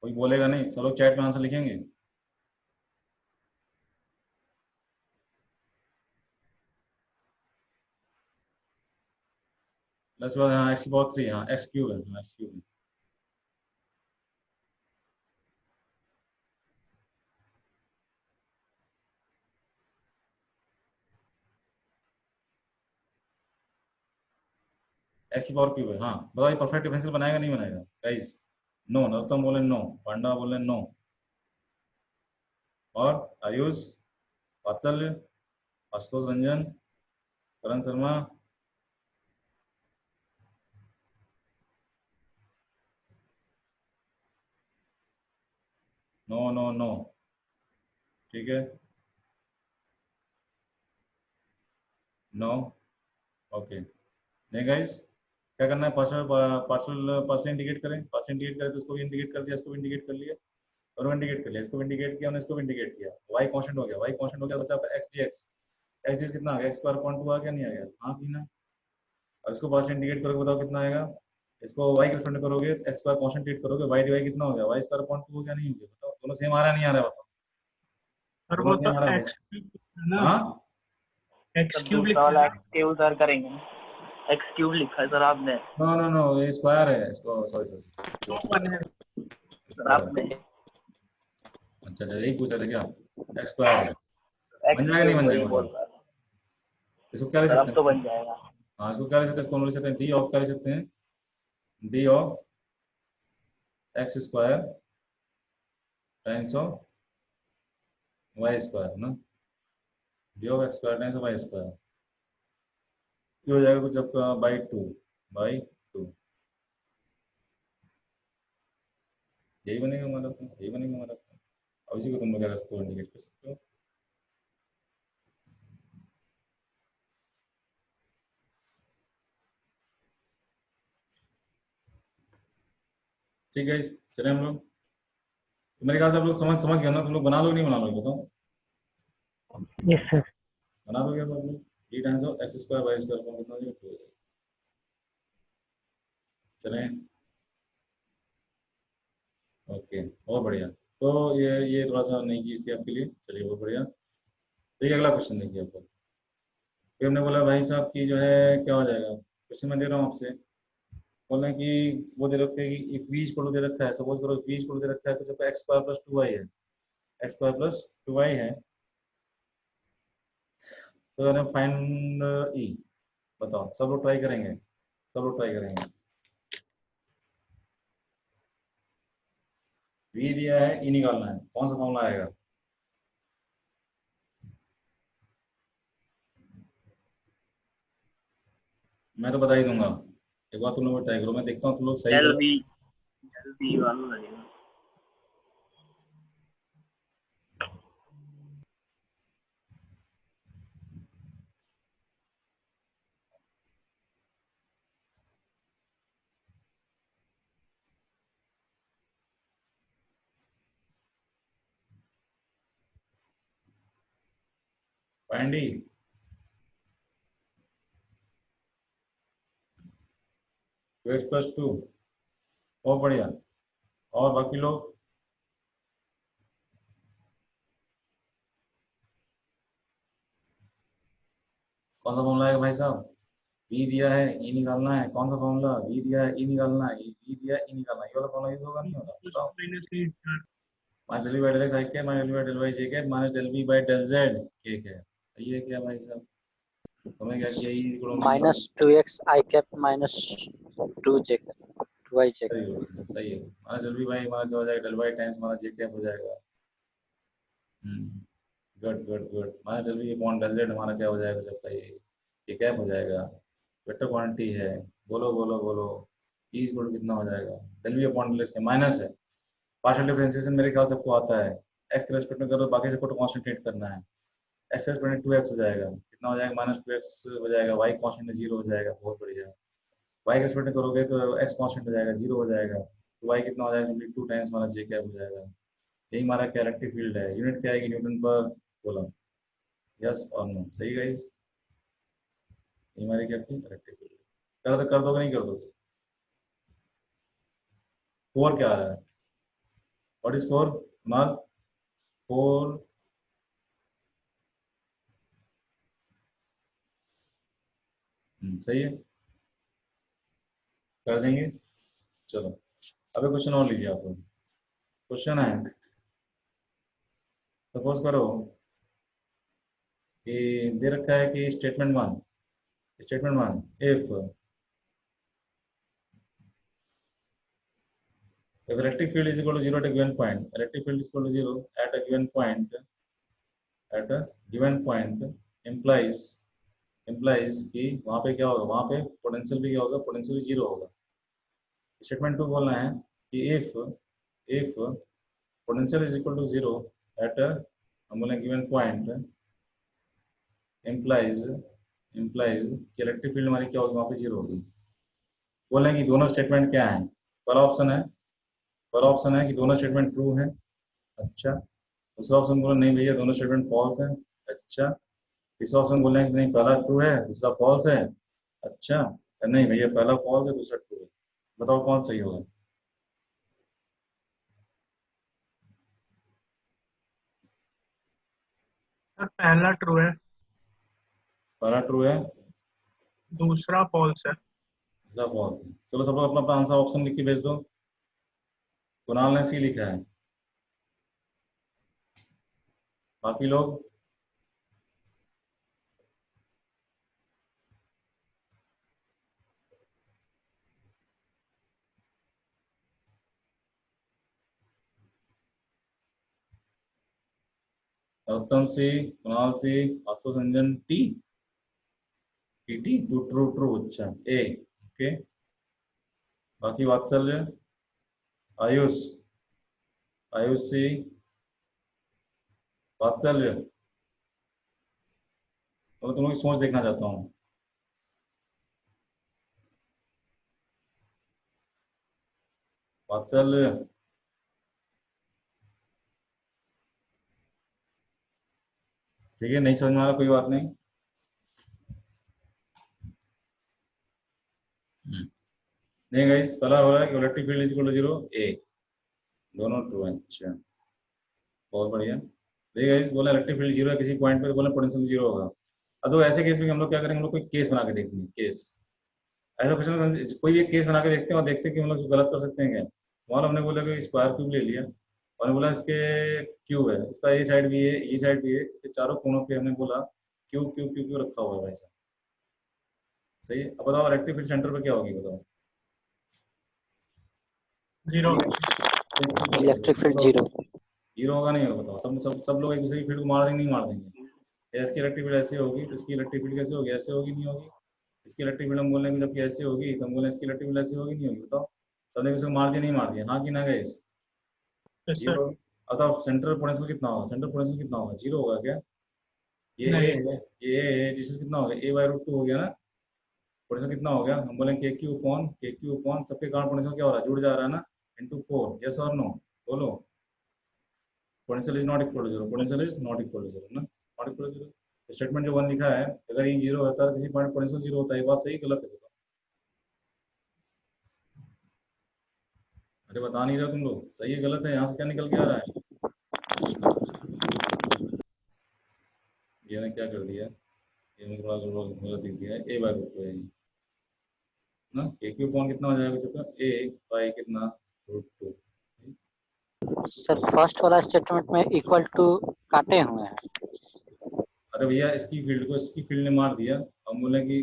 कोई बोलेगा नहीं, सब लोग चैट में आंसर लिखेंगे। प्लस वन, हाँ एक्स पावर 3, हाँ एक्स क्यूब है, हाँ एक्स क्यूब है। एक्स की पावर क्यूब है, हाँ बताओ ये परफेक्ट डिफरेंशियल बनाएगा नहीं बनाएगा गाइस? नो, नरोत्तम बोले नो, पांडा बोले नो, और आयुष, वात्सल्य, आशुतोष रंजन, करण शर्मा, नो नो नो, ठीक है, नो, ओके। नहीं गाइस, क्या करना है, पार्शियल पार्शियल पार्शियल इंडिकेट करें, पार्शियल इंडिकेट करें तो इसको भी इंडिकेट कर दिया, इसको भी इंडिकेट कर लिया, और इंडिकेट कर लिया, इसको भी इंडिकेट किया, इसको भी इंडिकेट किया। वाई कांस्टेंट हो गया, वाई कांस्टेंट हो गया, बचा आपका x D X. X D कितना आ गया, एक्स स्क्वायर पॉइंट 2 आ गया, नहीं आ गया? हाँ कि ना? और इसको पार्शियल इंडिकेट करोगे, बताओ कितना आएगा? इसको वाई के रिस्पेक्ट में करोगे, एक्स स्क्वायर कांस्टेंट करोगे, वाई डी वाई कितना हो गया, वाई स्क्वायर पॉइंट 2 हो गया, नहीं हो गया? बताओ दोनों सेम आ रहा है नहीं आ रहा है? बताओ और दोनों वो तो सेम आ रहा है एक्स भाई? क्यूब है ना, हाँ एक्स सर क्यूब दूसरा लिखा वाला है एक्स क्यूब सर करेंगे, एक्स क्यूब लिखा है सर आपने। नो नो नो, ये स्क्वायर है, इसको सॉरी ना, सॉरी, वन है। Sir square. आपने अच्छा अच्छा, यही पूछा था क्या? एक्स स्क्वायर है, एक्स बन जाएगा नहीं क्यूब बन वही जाएगा बोल बताओ? रहा था इसको क्या लिख सर, सकते अब तो हैं? बन जाएगा। हाँ इसको क्या लिख सकते हैं, इसको लिख सकते हैं डी ऑफ, क्या लिख सकते हैं, D of X square times of Y square ना, D of X square times of Y square, ये हो जाएगा कुछ आपका बाई टू, बाई टू, यही बनेगा हमारा, तो यही बनेगा हमारा। अब इसी को तुम लोग क्या कर सकते हो, इंडिकेट कर सकते हो। ठीक है, चले हम लोग, तो मेरे ख्याल से आप लोग समझ समझ गए ना, तुम लोग बना लो नहीं बना लो बताओ? Yes sir. बना दोगे आप लोग? D times of X square Y square का कितना हो जाएगा, 2 हो जाएगा। चलें, ओके, बहुत बढ़िया। तो ये थोड़ा सा नई चीज़ थी आपके लिए, चलिए बहुत बढ़िया। देखिए अगला क्वेश्चन देखिए आपको, फिर हमने बोला भाई साहब की जो है क्या हो जाएगा, क्वेश्चन मैं दे रहा हूँ आपसे, बोल रहे हैं कि वो दे रखे हैं कि एक v इक्वल टू दे रखा है, सपोज करो v इक्वल टू दे रखा है, तो आपका एक्स स्क्वायर प्लस 2y है, एक्स स्क्वायर प्लस 2y है, तो फाइंड ई, बताओ सब लोग ट्राई करेंगे, सब लोग ट्राई करेंगे। v दिया है, ई निकालना है, कौन सा फॉर्मूला आएगा? मैं तो बता ही दूंगा, एक बार तुम लोग ट्राई करो, मैं देखता हूँ तुम लोग सही डेल करो। बी वाला लगेगा। फाइंड ई, 2x प्लस 2, बहुत बढ़िया। और बाकी लोग? कौन सा फॉर्मूला है भाई साहब? v दिया है, ई निकालना है, कौन सा फॉर्मूला? v दिया है, ई निकालना है, v दिया है, ई निकालना है, ये वाला फॉर्मूला यूज होगा नहीं होगा प्लस बताओ? Minus E sir. Minus del by del X I के, minus del by del Y J के, minus del B by del Z के है। ये क्या भाई साहब, तुमने क्या किया, ई इक्वल नहीं है? -2x i cap -2j cap 2y j सही कैप। है, सही है, माइनस डेल बी बाई हमारा क्या हो जाएगा, डेल वाई टाइम्स हमारा जे कैप हो जाएगा। Good good good, minus del B upon del Z हमारा क्या हो जाएगा जब का ये कैप हो जाएगा, वेक्टर क्वांटिटी है, बोलो बोलो बोलो, ई इक्वल कितना हो जाएगा, del B upon del X minus है, पार्शियल डिफरेंशिएशन मेरे ख्याल से सबको आता है, एक्स के रेस्पेक्ट में करो, बाकी सबको तो कॉन्सेंट्रेट करना है। एक्स के रेस्पेक्ट में 2x हो जाएगा, कितना हो जाएगा, -2x हो जाएगा, वाई कॉन्स्टेंट में 0 हो जाएगा, बहुत बढ़िया। वाई के रेस्पेक्ट में करोगे तो एक्स कॉन्स्टेंट हो जाएगा, 0 हो जाएगा, तो वाई कितना हो जाएगा, सिंपली 2 टाइम्स हमारा जे कैप हो जाएगा। यही हमारा कैरेक्टिव फील्ड है। यूनिट क्या आएगी, न्यूटन पर कूलम। यस और नो, सही गाइस, ये हमारी क्या थी, कैरेक्टिव फील्ड। कर दोगे नहीं कर दोगे? 4 क्या आ रहा है, व्हाट इज 4 कुणाल? 4 सही है, कर देंगे। चलो अभी क्वेश्चन और लीजिए आप लोग। क्वेश्चन है, सपोज करो कि दे रखा है कि statement one if electric field is equal to 0 at a given point, electric field is equal to 0 at a given point implies कि वहां पे क्या होगा, वहां पे पोटेंशियल भी क्या होगा, पोटेंशियल 0 होगा। स्टेटमेंट 2 बोलना है कि if potential is equal to 0 at a हम बोलें given point implies कि इलेक्ट्रिक फील्ड हमारी क्या होगी, वहां पे 0 होगी। बोल रहे हैं कि दोनों स्टेटमेंट क्या है, पहला ऑप्शन है कि दोनों स्टेटमेंट ट्रू है। अच्छा, दूसरा ऑप्शन बोला नहीं भैया दोनों स्टेटमेंट फॉल्स है। अच्छा, तीसरा ऑप्शन बोल रहे हैं कि नहीं पहला ट्रू है दूसरा फॉल्स है। अच्छा, नहीं भैया पहला फॉल्स है दूसरा ट्रू है। बताओ कौन सही होगा? पहला ट्रू है, पहला ट्रू है दूसरा फॉल्स है। दूसरा फॉल्स है। चलो सब लोग अपना अपना आंसर ऑप्शन लिख के भेज दो। कुणाल ने सी लिखा है, बाकी लोग Uttam C, Kunal C, Ashutosh Ranjan T T two true true. अच्छा ए ओके, बाकी वात्सल्य, आयुष सी, वात्सल्य, तो मैं तुम लोग की सोच देखना चाहता हूँ। वात्सल्य, ठीक है, नहीं समझ में आ रहा कोई बात नहीं। नहीं गाइस, पहला हो रहा है कि electric field is equal to 0 A, दोनों ट्रू है। अच्छा बहुत बढ़िया। देखिए गाइस, बोला इलेक्ट्रिक फील्ड 0 है किसी पॉइंट पे, तो बोला पोटेंशियल 0 होगा। अब तो ऐसे केस में हम लोग क्या करेंगे, हम लोग कोई केस बना के देखेंगे। केस ऐसा क्वेश्चन, कोई एक केस बना के देखते हैं और देखते हैं कि हम लोग गलत कर सकते हैं क्या। मान हमने बोला कि स्क्वायर क्यूब ले लिया और बोला इसके क्यूब है, इसका ये साइड भी है ये साइड भी है, इसके चारों कोनों पे हमने बोला क्यूब क्यूब क्यूब क्यूब रखा हुआ है वैसा। सही है। अब बताओ इलेक्ट्रिक फील्ड सेंटर पे क्या होगी, बताओ। 0 इलेक्ट्रिक फील्ड 0। 0 होगा नहीं होगा, बताओ। सब लोग एक दूसरे की फील्ड को मार देंगे नहीं मार देंगे? इसकी इलेक्ट्रिक फील्ड ऐसी होगी तो इसकी इलेक्ट्रिक फील्ड कैसे होगी, ऐसे होगी नहीं होगी? इसकी इलेक्ट्रिक फील्ड हम बोल रहे हैं जबकि ऐसी होगी, तो हम बोले इसकी इलेक्ट्रिक फील्ड ऐसी होगी नहीं होगी? बताओ, सबने किसी को मार दिया नहीं मार दिया, हाँ कि ना गाइस? yes, sir. 0। अब सेंट्रल पोटेंशियल कितना होगा, सेंट्रल पोटेंशियल कितना होगा, 0 होगा क्या? ये नहीं। ए है, ये ए है, जिससे कितना होगा, a/√2 हो गया ना। पोटेंशियल कितना हो गया, हम बोले के क्यू अपॉन सबके कारण पोटेंशियल क्या हो रहा है, जुड़ जा रहा है ना, इनटू 4। यस और नो, बोलो। Potential is not equal to 0, potential is not equal to 0 ना, नॉट इक्वल टू 0। स्टेटमेंट जो 1 लिखा है, अगर ये 0 होता है तो किसी पॉइंट पोटेंशियल 0 होता है, ये बात सही गलत है, बताओ। अरे बता नहीं रहे तुम लोग, सही है गलत है, यहाँ से क्या निकल के आ रहा है? ये ने क्या कर दिया, ये ने थोड़ा गलत लिख दिया है, a/√2 है ना। के क्यू अपॉन कितना हो जाएगा चुका, a कितना √2। सर फर्स्ट वाला स्टेटमेंट में इक्वल टू काटे हुए हैं। अरे भैया इसकी फील्ड को इसकी फील्ड ने मार दिया, हम बोले कि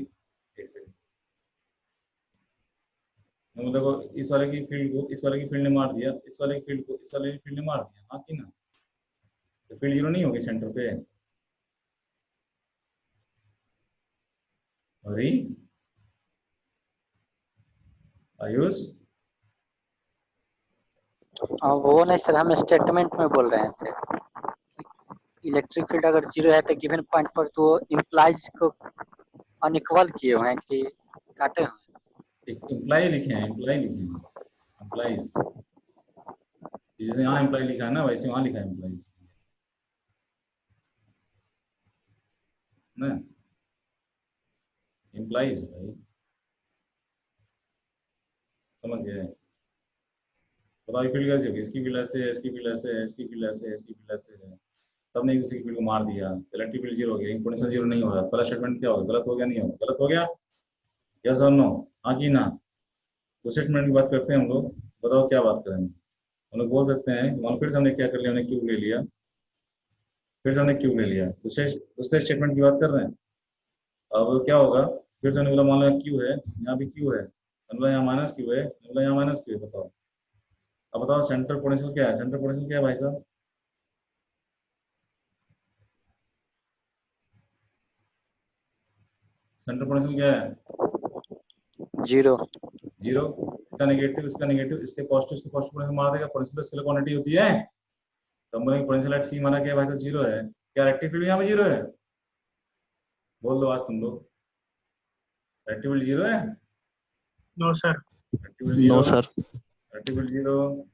एक सेकंड, हम देखो इस वाले की फील्ड को इस वाले की फील्ड ने मार दिया, इस वाले की फील्ड को इस वाले की फील्ड ने मार दिया, हाँ कि ना? तो फील्ड 0 नहीं होगी सेंटर पे? अरे आयुष, वो नहीं सर, हम स्टेटमेंट में बोल रहे थे। इलेक्ट्रिक फील्ड अगर जीरो है तो गिवन पॉइंट पर, तो इम्प्लाइज को अनइक्वल किए हुए हैं कि काटे हुए इम्प्लाई लिखे हैं, इम्प्लाई लिखे हैं, इम्प्लाइज। जैसे यहाँ इम्प्लाई लिखा है ना, वैसे वहाँ लिखा है इम्प्लाइज ना, इम्प्लाइज भाई, समझ गए। बताओ फील्ड कैसी होगी, इसकी फील्ड ऐसे है, इसकी फील्ड ऐसे है, इसकी फील्ड ऐसे है, इसकी फील्ड ऐसे है, तब नहीं किसी की फील्ड को मार दिया, इलेक्ट्रिक फील्ड जीरो हो गया, पोटेंशियल जीरो नहीं हो रहा। पहला स्टेटमेंट क्या होगा, गलत हो गया नहीं होगा, गलत हो गया, यस और नो, हाँ कि ना। दूसरे स्टेटमेंट की बात करते हैं हम लोग, बताओ क्या बात करेंगे। हम लोग बोल सकते हैं मान फिर से हमने क्या कर लिया, हमने क्यूब ले लिया, फिर से हमने क्यूब ले लिया, दूसरे दूसरे स्टेटमेंट की बात कर रहे हैं। अब क्या होगा, फिर से हमने बोला मान लो क्यू है, यहाँ भी क्यू है, मतलब यहाँ माइनस क्यू है, मतलब यहाँ माइनस क्यू है। बताओ, अब बताओ सेंटर पोटेंशियल क्या है, सेंटर पोटेंशियल क्या है भाई साहब, सेंटर पोटेंशियल क्या है, जीरो। जीरो। इसका नेगेटिव, इसका नेगेटिव, इसके पॉजिटिव, इसके पॉजिटिव पोटेंशियल मार देगा, पोटेंशियल स्केलर क्वांटिटी होती है। तो हम बोलेंगे पोटेंशियल एट सी माना क्या भाई साहब, जीरो है। क्या रेक्टिव फील्ड यहाँ पे जीरो है, बोल दो आज तुम लोग, रेक्टिव फील्ड जीरो है, नो सर। रेक्टिव फील्ड जीरो, नो सर। रेक्टिव फील्ड जीरो।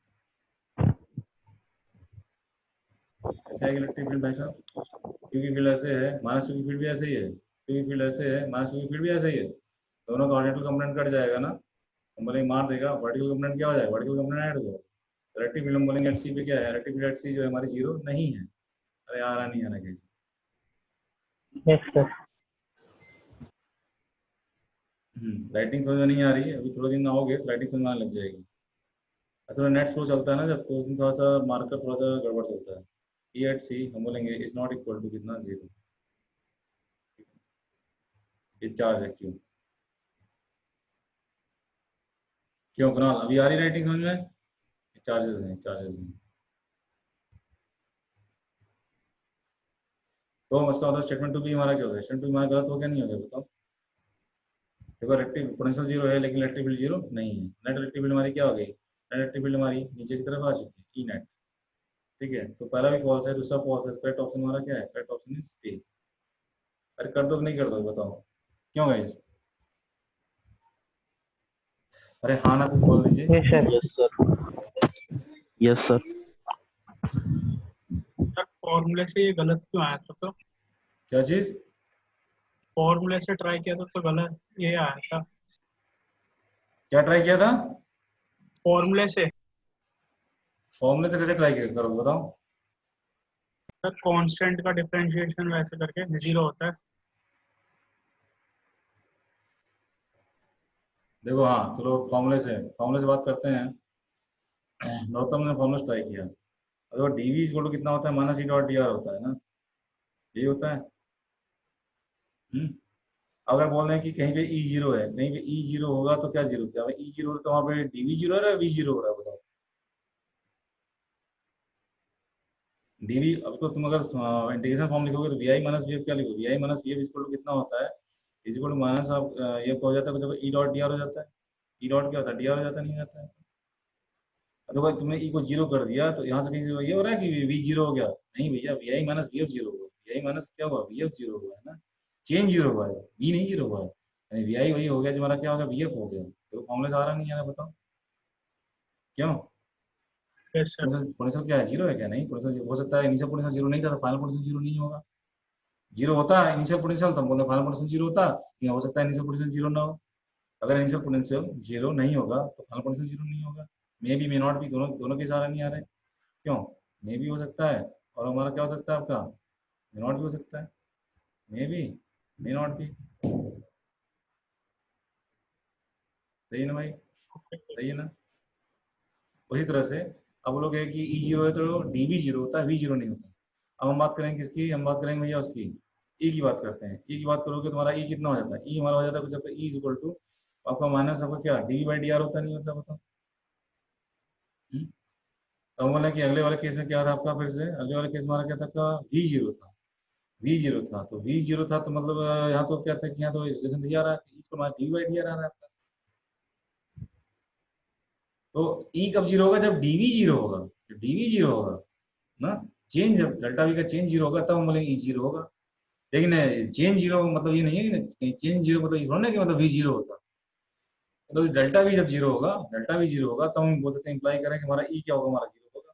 ऐसे है इलेक्ट्रिक फील्ड भाई साहब, क्यू की फील्ड ऐसे है, माइनस क्यू की फील्ड भी ऐसे ही है, क्यू की फील्ड ऐसे है, माइनस क्यू की फील्ड भी ऐसे ही है, दोनों का हॉरिजॉन्टल कंपोनेंट कट जाएगा ना, हम बोलेंगे मार देगा, वर्टिकल कंपोनेंट क्या हो जाएगा, वर्टिकल कंपोनेंट ऐड हो जाएगा। इलेक्ट्रिक फील्ड हम बोलेंगे एट सी पे क्या है, इलेक्ट्रिक फील्ड एट सी जो है हमारी जीरो नहीं है। अरे आ रहा नहीं आ रहा कैसे, यस सर। राइटिंग समझ में नहीं आ रही है, अभी थोड़ा दिन ना हो गए तो राइटिंग समझ में आने लग जाएगी। असल में नेट फ्लो चलता है ना जब, तो उसमें थोड़ा सा मार्कर थोड़ा सा गड़बड़ चलता है। ई एट सी हम बोलेंगे इज नॉट इक्वल टू कितना, जीरो, ये चार्ज है क्यों, क्यों कुणाल अभी आ रही राइटिंग समझ में, चार्जेस हैं, चार्जेस हैं। तो उसका मतलब स्टेटमेंट टू भी हमारा क्या हो गया, स्टेटमेंट टू हमारा गलत हो गया नहीं हो गया, बताओ। देखो रेक्टिव पोटेंशियल जीरो है लेकिन इलेक्ट्रिक फील्ड जीरो नहीं है, नेट इलेक्ट्रिक फील्ड हमारी क्या हो गई, नेट इलेक्ट्रिक फील्ड हमारी नीचे की तरफ आ चुकी है, ई नेट। ठीक है, तो पहला भी फॉल्स है, दूसरा फॉल्स है, करेक्ट ऑप्शन हमारा क्या है, करेक्ट ऑप्शन इज ए। अरे कर दो कि नहीं कर दो बताओ, क्यों गाइस, अरे हाँ ना कुछ बोल दीजिए। Yes sir. Yes sir. Yes sir. Sir फॉर्मूले से ये गलत क्यों आया था? तो क्या चीज, फॉर्मूले से ट्राई किया था तो गलत ये आया था। क्या ट्राई किया था, फॉर्मूले से फॉर्मूले से कैसे ट्राई करो बताओ। सर कांस्टेंट का डिफरेंशिएशन वैसे करके जीरो होता है। देखो हाँ चलो फॉर्मूले से बात करते हैं। नरोत्तम ने फॉर्मूला ट्राई किया, अगर डी वी इक्वल टू कितना होता है, minus D dot D R होता है ना, यही होता है। अगर बोल रहे हैं कि कहीं पे ई जीरो है, कहीं पे ई जीरो होगा तो क्या जीरो, क्या ई जीरो तो वहाँ पे डी वी जीरो हो रहा है, वी जीरो हो रहा है, बताओ। डी वी, अब तो तुम अगर इंटीग्रेशन फॉर्म लिखोगे तो V I minus V F क्या लिखोगे, V I minus V F equal to कितना होता है, इज इक्वल टू माइनस आप ये हो जाता है जब ई डॉट डी आर हो जाता है, ई डॉट क्या होता है, डी आर हो जाता है, नहीं हो जाता है। अगर तुमने ई को जीरो कर दिया तो यहाँ से कहीं से ये हो रहा है कि वी जीरो हो गया, नहीं भैया, V I minus V F zero हुआ, वी आई माइनस क्या हुआ, वी एफ जीरो हुआ है ना, चेंज जीरो हुआ है, वी नहीं जीरो हुआ है, यानी वी आई वही हो गया जो हमारा क्या हो गया, वी एफ हो गया। तो फॉर्मूले से आ रहा नहीं आ रहा, बताओ क्यों। Yes sir. पोटेंशियल क्या है, जीरो है क्या, नहीं पोटेंशियल हो सकता है, इनिशियल पोटेंशियल जीरो नहीं था तो फाइनल पोटेंशियल जीरो नहीं होगा। जीरो होता है इनिशियल पोटेंशियल तो हम बोलते हैं फाइनल पोटेंशियल जीरो होता, या हो सकता है इनिशियल पोटेंशियल जीरो ना हो। अगर इनिशियल पोटेंशियल जीरो नहीं होगा तो फाइनल पोटेंशियल जीरो नहीं होगा। मे बी मे नॉट भी, दोनों दोनों के सारा नहीं आ रहे, क्यों, मे भी हो सकता है, और हमारा क्या हो सकता है आपका, मे नॉट भी हो सकता है, मे बी मे नॉट भी, सही है ना भाई, सही है ना। उसी तरह से अब वो लोग है कि ई जीरो है तो डी भी जीरो होता है, वी जीरो नहीं होता। अब हम बात करेंगे किसकी, हम बात करेंगे भैया उसकी, ई की बात करते हैं। ई की बात करोगे तो हमारा ई कितना हो जाता है, ई हमारा हो जाता है कुछ आपका ई इज इक्वल टू आपका माइनस आपका क्या डी बाई डी आर होता नहीं होता, बताओ। तो हम बोले कि अगले वाले केस में क्या था आपका, फिर से अगले वाले केस में हमारा क्या था आपका, वी जीरो था, वी जीरो था, तो वी जीरो था तो मतलब यहाँ तो क्या था कि यहाँ तो रिलेशन दिया रहा है, इसको हमारा डी बाई डी आर आ रहा है आपका। तो ई कब जीरो होगा, जब डीवी जीरो होगा, डीवी जीरो होगा ना, चेंज जब डेल्टा वी का चेंज जीरो होगा तब हम बोलेंगे ई जीरो होगा। लेकिन चेंज जीरो मतलब ये नहीं है कि चेंज जीरो मतलब ये थोड़ा ना कि मतलब वी जीरो होता। तो डेल्टा वी जब जीरो होगा, डेल्टा वी जीरो होगा तब हम बोल सकते हैं, इंप्लाई करें कि हमारा ई क्या होगा, हमारा जीरो होगा।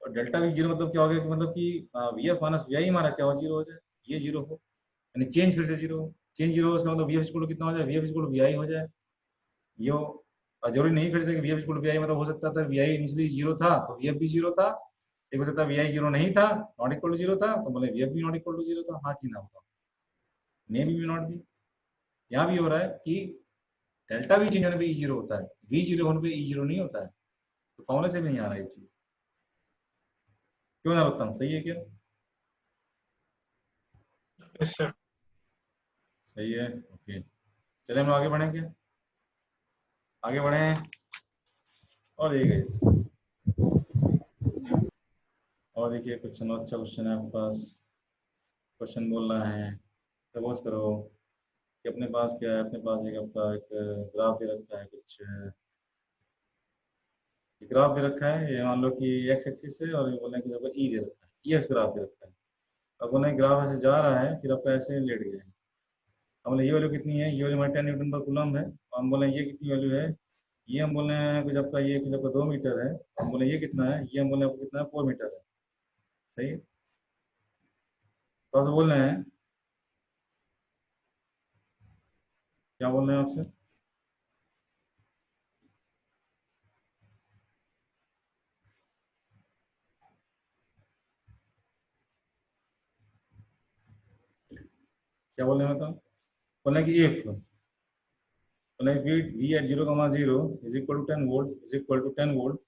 और डेल्टा वी जीरो मतलब क्या हो गया कि मतलब कि वी एफ माइनस वी आई हमारा क्या हो, जीरो हो जाए, ये जीरो हो, यानी चेंज फिर से जीरो हो। चेंज जीरो हो इसका मतलब वी एफ इक्वल टू कितना हो जाए, V F equal to V I हो जाए, ये हो। और जरूरी नहीं फिर से कि V F equal to V I, मतलब हो सकता था वी आई इनिशियली जीरो था तो वी एफ भी जीरो था, एक हो सकता है वी आई जीरो नहीं था, नॉट इक्वल टू जीरो था, तो बोले वी एफ भी नॉट इक्वल टू जीरो था। हाँ कि ना बताओ, मे भी नॉट भी। यहाँ भी हो रहा है कि डेल्टा वी चेंज होने पे ई जीरो होता है, वी जीरो होने पे ई जीरो नहीं होता है, तो फॉर्मूले से भी नहीं आ रहा है ये चीज। क्यों ना उत्तम, सही है क्या? Yes sir. सही है, ओके। चले हम आगे बढ़ें क्या? आगे बढ़ें और देखिए और देखिए क्वेश्चन, अच्छा क्वेश्चन है आपके पास। क्वेश्चन बोल रहा है, सपोज करो कि अपने पास क्या है, अपने पास एक आपका एक ग्राफ दे रखा है, कुछ ग्राफ दे रखा है, ये मान लो कि एक्स एक्सिस है और ये बोले कि आपका ई दे रखा है, ई एक्स ग्राफ दे रखा है। अब बोले ग्राफ ऐसे जा रहा है, फिर आपका ऐसे लेट गया है। हम बोले ये वैल्यू कितनी है, ये वैल्यू हमारे 10 न्यूटन पर कूलम है, और हम बोले ये कितनी वैल्यू है, ये हम बोले कुछ आपका, ये कुछ आपका 2 मीटर है, हम बोले ये कितना है, ये हम बोले आपको कितना है, 4 मीटर है। सही है, तो आप बोल रहे हैं, क्या बोल रहे हैं आपसे? क्या बोल रहे हैं बताओ? बोले कि इफ बोले V at 0,0 is equal to 10 volt is equal to 10 volt,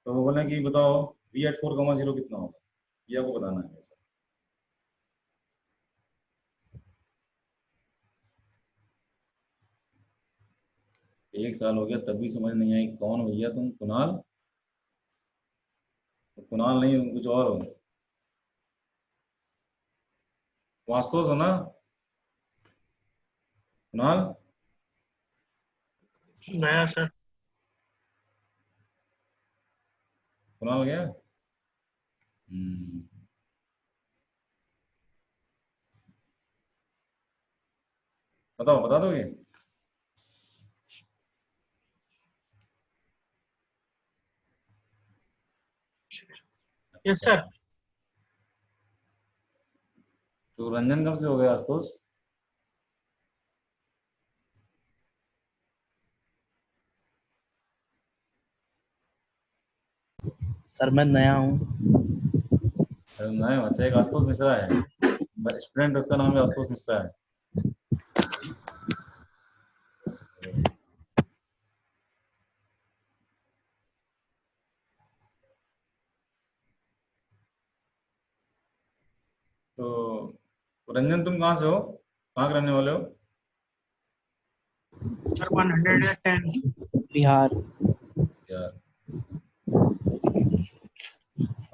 तो वो बोले कि बताओ वी एट 4,0 कितना होगा, ये आपको बताना है। ऐसा एक साल हो गया तब भी समझ नहीं आई, कौन भैया तुम? कुणाल? तो कुणाल नहीं, कुछ और हो, वास्तव हो ना कुणाल? गया सर। कुणाल गया? हम्म, बताओ, बता दोगे? Yes sir. तो रंजन कब से हो गया आशुतोष? सर मैं नया हूँ। नहीं, अच्छा, एक आशुतोष मिश्रा है, स्टूडेंट, उसका नाम है आशुतोष मिश्रा है। तो रंजन तुम कहाँ से हो, कहाँ के रहने वाले हो? सर 110। बिहार। यार,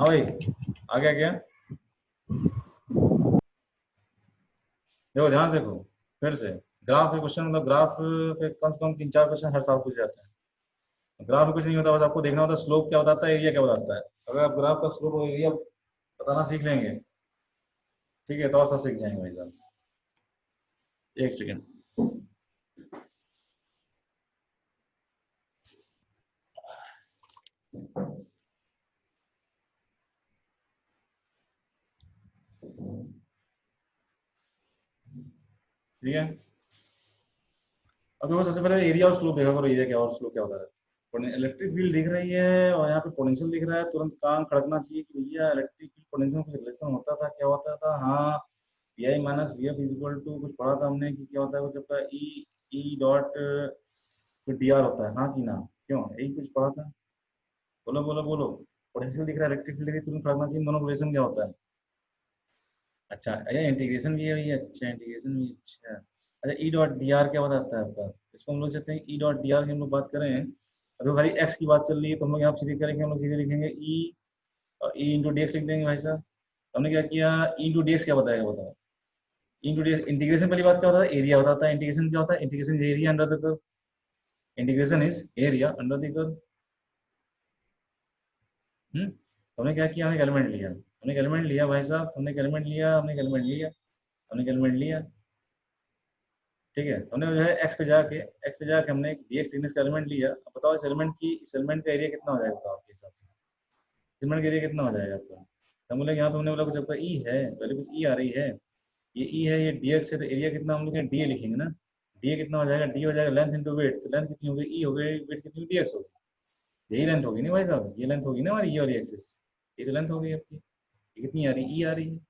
हाँ भाई, आ गया क्या? देखो, ध्यान से देखो, फिर से ग्राफ के क्वेश्चन, मतलब ग्राफ पे कम से कम 3-4 क्वेश्चन हर साल पूछ जाते हैं। ग्राफ में कुछ नहीं होता, बस आपको देखना होता है स्लोप क्या बताता है, एरिया क्या बताता है। अगर आप ग्राफ का स्लोप और एरिया बताना सीख लेंगे, ठीक है, तो आप सब सीख जाएंगे भाई साहब। एक सेकेंड, ठीक है। अब देखो, सबसे पहले एरिया और स्लोप देखा करो, एरिया क्या और स्लोप क्या होता है। इलेक्ट्रिक फील्ड दिख रही है और यहाँ पे पोटेंशियल दिख रहा है, तुरंत कान खड़कना चाहिए कि भैया इलेक्ट्रिक फील्ड पोटेंशियल कुछ रिलेशन होता था, क्या होता था? हाँ, V I minus V F is equal to, कुछ पढ़ा था हमने कि क्या होता है, कुछ आपका ई डॉट डी आर होता है, हाँ कि ना? क्यों, यही कुछ पढ़ा था? बोलो बोलो बोलो। पोटेंशियल दिख रहा है, इलेक्ट्रिक फील्ड तुरंत खड़कना चाहिए, दोनों रिलेशन क्या होता है? अच्छा, अरे इंटीग्रेशन भी है भैया, अच्छा इंटीग्रेशन भी, अच्छा। अच्छा, ई डॉट डी आर क्या बताता है आपका? इसको हम लोग सकते हैं ई डॉट डी आर की हम लोग बात करें, तो खाली एक्स की बात चल रही है, तो हम लोग यहाँ सीधे करेंगे, हम लोग सीधे लिखेंगे E, E into D x लिख देंगे भाई साहब। हमने क्या किया, ई इंटू डी एक्स क्या बताएगा बताओ? इंटू डी, इंटीग्रेशन पहली बात क्या होता है, एरिया बताता है। इंटीग्रेशन क्या होता है, integration is area under the curve, integration is area under the curve. हमने क्या किया, हमने एलिमेंट लिया, हमने एलिमेंट लिया भाई साहब, हमने एलिमेंट लिया, हमने एलिमेंट लिया, हमने एलिमेंट लिया, ठीक है। हमने जो है एक्स पे जाके हमने एक dx सीरीज का एलिमेंट लिया। अब बताओ इस एलिमेंट का एरिया कितना हो जाएगा, बताओ आपके हिसाब से एलिमेंट का एरिया कितना हो जाएगा आपका। तो हम बोले यहाँ पे हमने बोला कुछ आपका ई है, पहले कुछ ई आ रही है, ये ई है, ये dx है, तो एरिया कितना हम लोग डी लिखेंगे ना। डी कितना हो जाएगा, डी हो जाएगा लेंथ इंटू वेट, तो लेंथ कितनी हो गई, ई हो गई, वेट कितनी dx हो गई, यही लेंथ होगी ना भाई साहब, ये लेंथ होगी ना हमारी, ये वाली एक्सिस, ये तो लेंथ हो गई आपकी। ये कितनी आ रही है, ई आ रही है,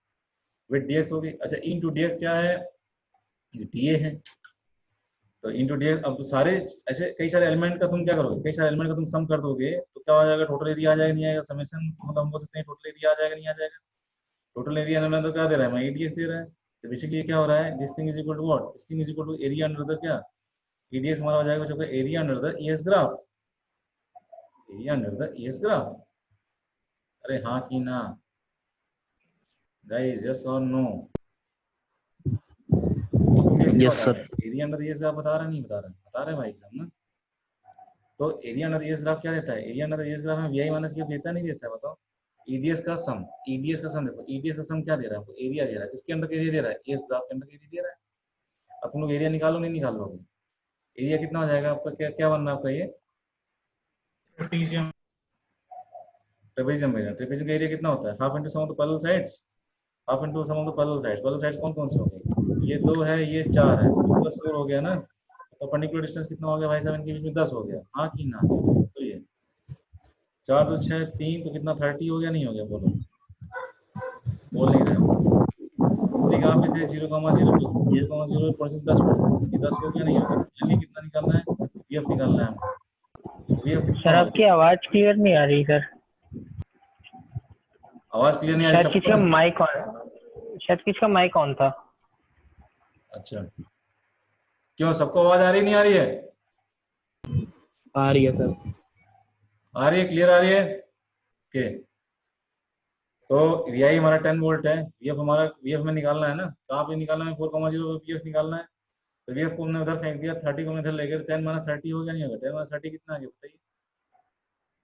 वेट dx हो गई। अच्छा ई इंटू डी क्या है, ये डी है, तो इंटू डी। अब सारे ऐसे कई सारे एलिमेंट का तुम क्या करोगे, कई सारे एलिमेंट का तुम सम कर दोगे तो क्या हो जाएगा, टोटल एरिया आ जाएगा, नहीं आएगा, समेशन मतलब हम बोल सकते हैं टोटल एरिया आ जाएगा, नहीं आ जाएगा। टोटल एरिया में तो क्या दे रहा है, मैं एडीएक्स दे रहा है, तो बेसिकली क्या हो रहा है, this thing is equal to what, this thing is equal to area under the क्या, एडीएक्स हमारा हो जाएगा जो area under the E S graph, area under the E S graph. अरे हाँ कि ना गाइस, यस और no, yes sir. Area under E S graph बता रहा नहीं, बता रहे भाई साहब ना। तो एरिया अंडर ईएस ग्राफ क्या देता है, एरिया अंडर ईएस ग्राफ में वीआई माइनस देता नहीं देता है, बताओ। ईडीएस का सम, देखो ईडीएस का सम क्या दे रहा है आपको, एरिया दे रहा है, किसके अंदर का एरिया दे रहा है, ईएस ग्राफ के अंदर का एरिया दे रहा है। अब तुम लोग एरिया निकालो, नहीं निकालोगे, एरिया कितना हो जाएगा आपका, क्या क्या बनना है आपका, ये ट्रेपीजियम। ट्रेपेजियम में, ट्रेपेजियम का एरिया कितना होता है, half into sum of the parallel sides, half into sum of the parallel sides. Parallel sides कौन कौन से हो गए, ये 2 है, ये 4 है, प्लस 4 हो गया ना, तो परपेंडिकुलर डिस्टेंस कितना हो गया भाई साहब, इनके बीच में 10 हो गया, हाँ कि ना। तो ये 4 तो 6 3 तो कितना 30 हो गया, नहीं हो गया, बोलो, बोल नहीं रहे, इसलिए कहाँ पे थे 0,0 0,0 परसेंट 10 ये 10 हो गया, नहीं हो गया। जल्दी कितना निकालना है, वीएफ निकालना है हमको, वीएफ कितना सर होगा? आपकी आवाज क्लियर नहीं आ रही सर। आवाज क्लियर नहीं आ रही शायद सबको किसका ना? माइक ऑन, शायद किसका माइक ऑन था। अच्छा, क्यों सबको आवाज आ रही नहीं आ रही है, आ रही है सर। आ रही है, क्लियर आ रही है, ओके। तो वी आई हमारा 10 वोल्ट है, वीएफ हमारा, वीएफ में निकालना है ना, कहाँ पे निकालना है, 4,0 पे वीएफ निकालना है। तो वीएफ को हमने उधर फेंक दिया, 30 को हमने इधर ले गए, 10 माइनस 30 हो गया, नहीं होगा, 10 माइनस 30 कितना आ गया बताइए,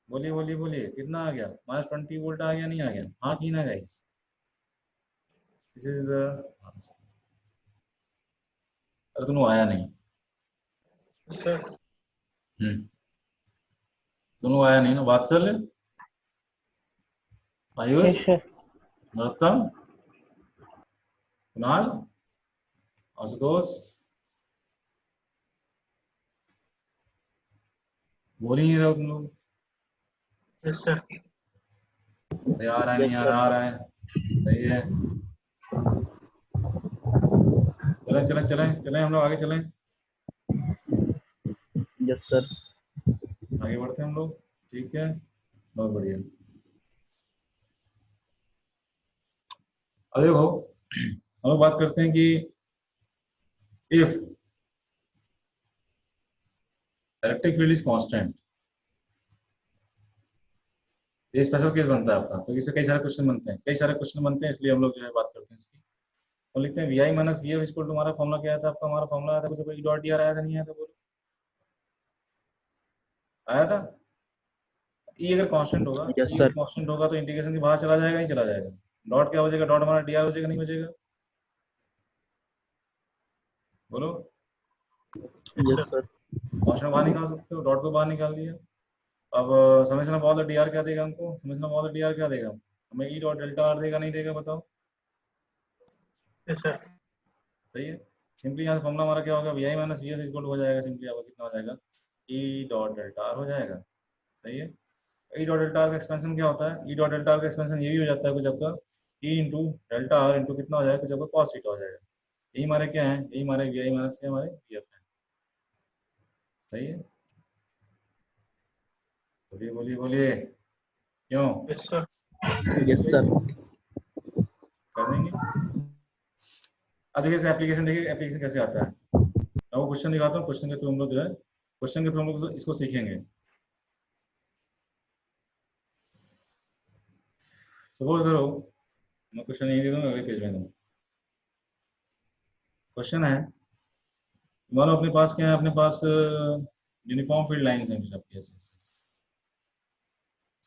बोलिए बोलिए बोलिए, कितना आ गया, -20 वोल्ट आ गया, नहीं आ गया, हाँ कि ना guys, this is the answer. अरे तुम आया नहीं, सर तुम आया नहीं ना, वात्सल्य, आयुष, सर नरोत्तम, कुणाल, आशुतोष, बोल ही नहीं रहे हो तुम लोग। Yes sir. अरे आ रहा है, नहीं यस आ सर। रहा, आ रहा है, सही है, चलें चलें चलें चलें, हम लोग आगे चलें, यस सर। आगे बढ़ते हैं हम लोग, ठीक है, बहुत बढ़िया। अब देखो हम लोग बात करते हैं कि if electric field is constant, ये स्पेशल केस बनता है आपका, क्योंकि इसमें कई सारे क्वेश्चन बनते हैं, इसलिए हम लोग जो है बात करते हैं इसकी। तो लिखते हैं V I minus V F equal to, हमारा फॉर्मुला क्या था आपका, हमारा फॉर्मुला आया था कुछ, डॉट डी आर आया था, नहीं आया था, बोलो आया था। ई अगर कांस्टेंट होगा, यस सर। कांस्टेंट होगा तो इंटीग्रेशन के बाहर चला जाएगा, नहीं चला जाएगा, डॉट क्या हो जाएगा, डॉट हमारा डी आर हो जाएगा, नहीं हो जाएगा, बोलो। Yes sir. कांस्टेंट बाहर निकाल सकते हो, डॉट को बाहर निकाल दिया। अब summation of all the D R क्या देगा हमको, summation of all the D R क्या देगा हमें, ई डॉट डेल्टा आर देगा, नहीं देगा, बताओ। Yes sir. सही है, सिंपली यहाँ फॉर्मुला हमारा क्या होगा, V I minus V F equal to हो जाएगा, सिंपली आपका कितना हो जाएगा, ई डॉट डेल्टा आर हो जाएगा। सही है, ई डॉट डेल्टा आर का एक्सपेंशन क्या होता है, ई डॉट डेल्टा आर का एक्सपेंशन ये भी हो जाता है कुछ आपका, E into delta R into कितना हो जाएगा, कुछ आपका कॉस थीटा हो जाएगा। यही हमारे क्या है, यही हमारे वी आई माइनस क्या हमारे वी एफ है। सही है, बोलिए बोलिए बोलिए, क्यों यस सर। Yes sir. कर देंगे। अब देखिए एप्लीकेशन, देखिए एप्लीकेशन कैसे आता है। मैं वो क्वेश्चन दिखाता हूँ, क्वेश्चन के थ्रू हम लोग जो है, क्वेश्चन के थ्रू हम लोग इसको सीखेंगे। सपोज करो मैं क्वेश्चन यही दे दूंगा, अगले पेज में दूंगा। क्वेश्चन है, मानो अपने पास क्या है, अपने पास यूनिफॉर्म फील्ड लाइंस हैं आपकी ऐसे,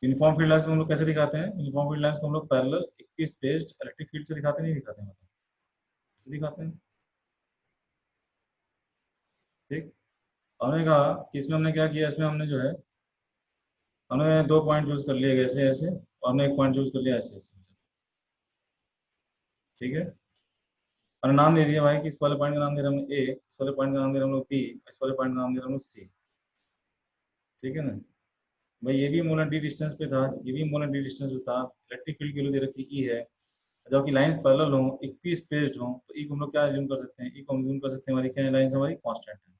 यूनिफॉर्म फील्ड लाइंस को हम लोग कैसे दिखाते हैं? यूनिफॉर्म फील्ड लाइंस को हम लोग पैरेलल इक्विस्पेस्ड इलेक्ट्रिक फील्ड से दिखाते नहीं दिखाते हैं? कैसे दिखाते हैं? ठीक, हमने कहा कि इसमें हमने क्या किया, इसमें हमने जो है हमने 2 पॉइंट चूज कर लिए ऐसे ऐसे, और हमने 1 पॉइंट चूज कर लिया ऐसे ऐसे। ठीक है, और नाम दे दिया भाई कि इस वाले पॉइंट का नाम दे रहे हम ए, इस वाले पॉइंट का नाम दे रहे हम लोग बी, इस वाले पॉइंट का नाम दे रहे हम लोग सी। ठीक है ना भाई, ये भी मोलर डी डिस्टेंस पे था, ये भी मोलर डी डिस्टेंस पे था। इलेक्ट्रिक फील्ड की वैल्यू दे रखी ई है, जबकि लाइंस पैरेलल हो, इक्वी स्पेस्ड हो, तो ई को हम लोग क्या अज्यूम कर सकते हैं? ई को हम अज्यूम कर सकते हैं हमारी क्या है, लाइंस हमारी कांस्टेंट है।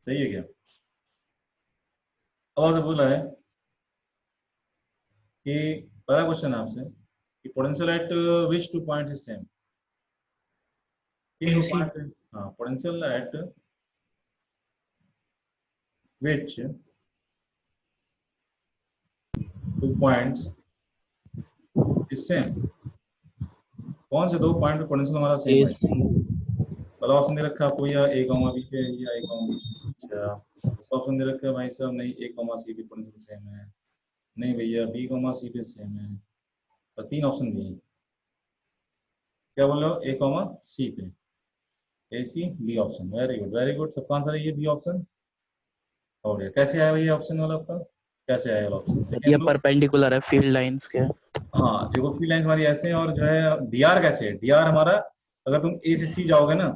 सही है क्या? अब आपसे बोला है कि पहला क्वेश्चन है आपसे कि potential at which 2 points is same. किन 2 AC पॉइंट? हाँ, potential at which 2 points is same. कौन से 2 पॉइंट पे पोटेंशियल हमारा सेम है? AC पहला ऑप्शन दे रखा है आपको, या ए कॉमा बी पे, या ए कॉमा बी। अच्छा, दूसरा ऑप्शन दे रखा है भाई साहब नहीं, ए कॉमा सी पे पोटेंशियल सेम है, नहीं भैया बी कॉमा सी पे सेम है। और 3 ऑप्शन दिए हैं, क्या बोल रहे हो? ए कॉमा सी पे, A C B option. Very good very good, सबका आंसर है ये बी ऑप्शन। हो गया। कैसे आया ये ऑप्शन वाला आपका? कैसे आया वाला ऑप्शन? सर ये परपेंडिकुलर है फील्ड लाइंस के। हाँ देखो, फील्ड लाइंस हमारी ऐसे हैं, और जो है डीआर कैसे है? डीआर हमारा, अगर तुम ए से सी जाओगे ना,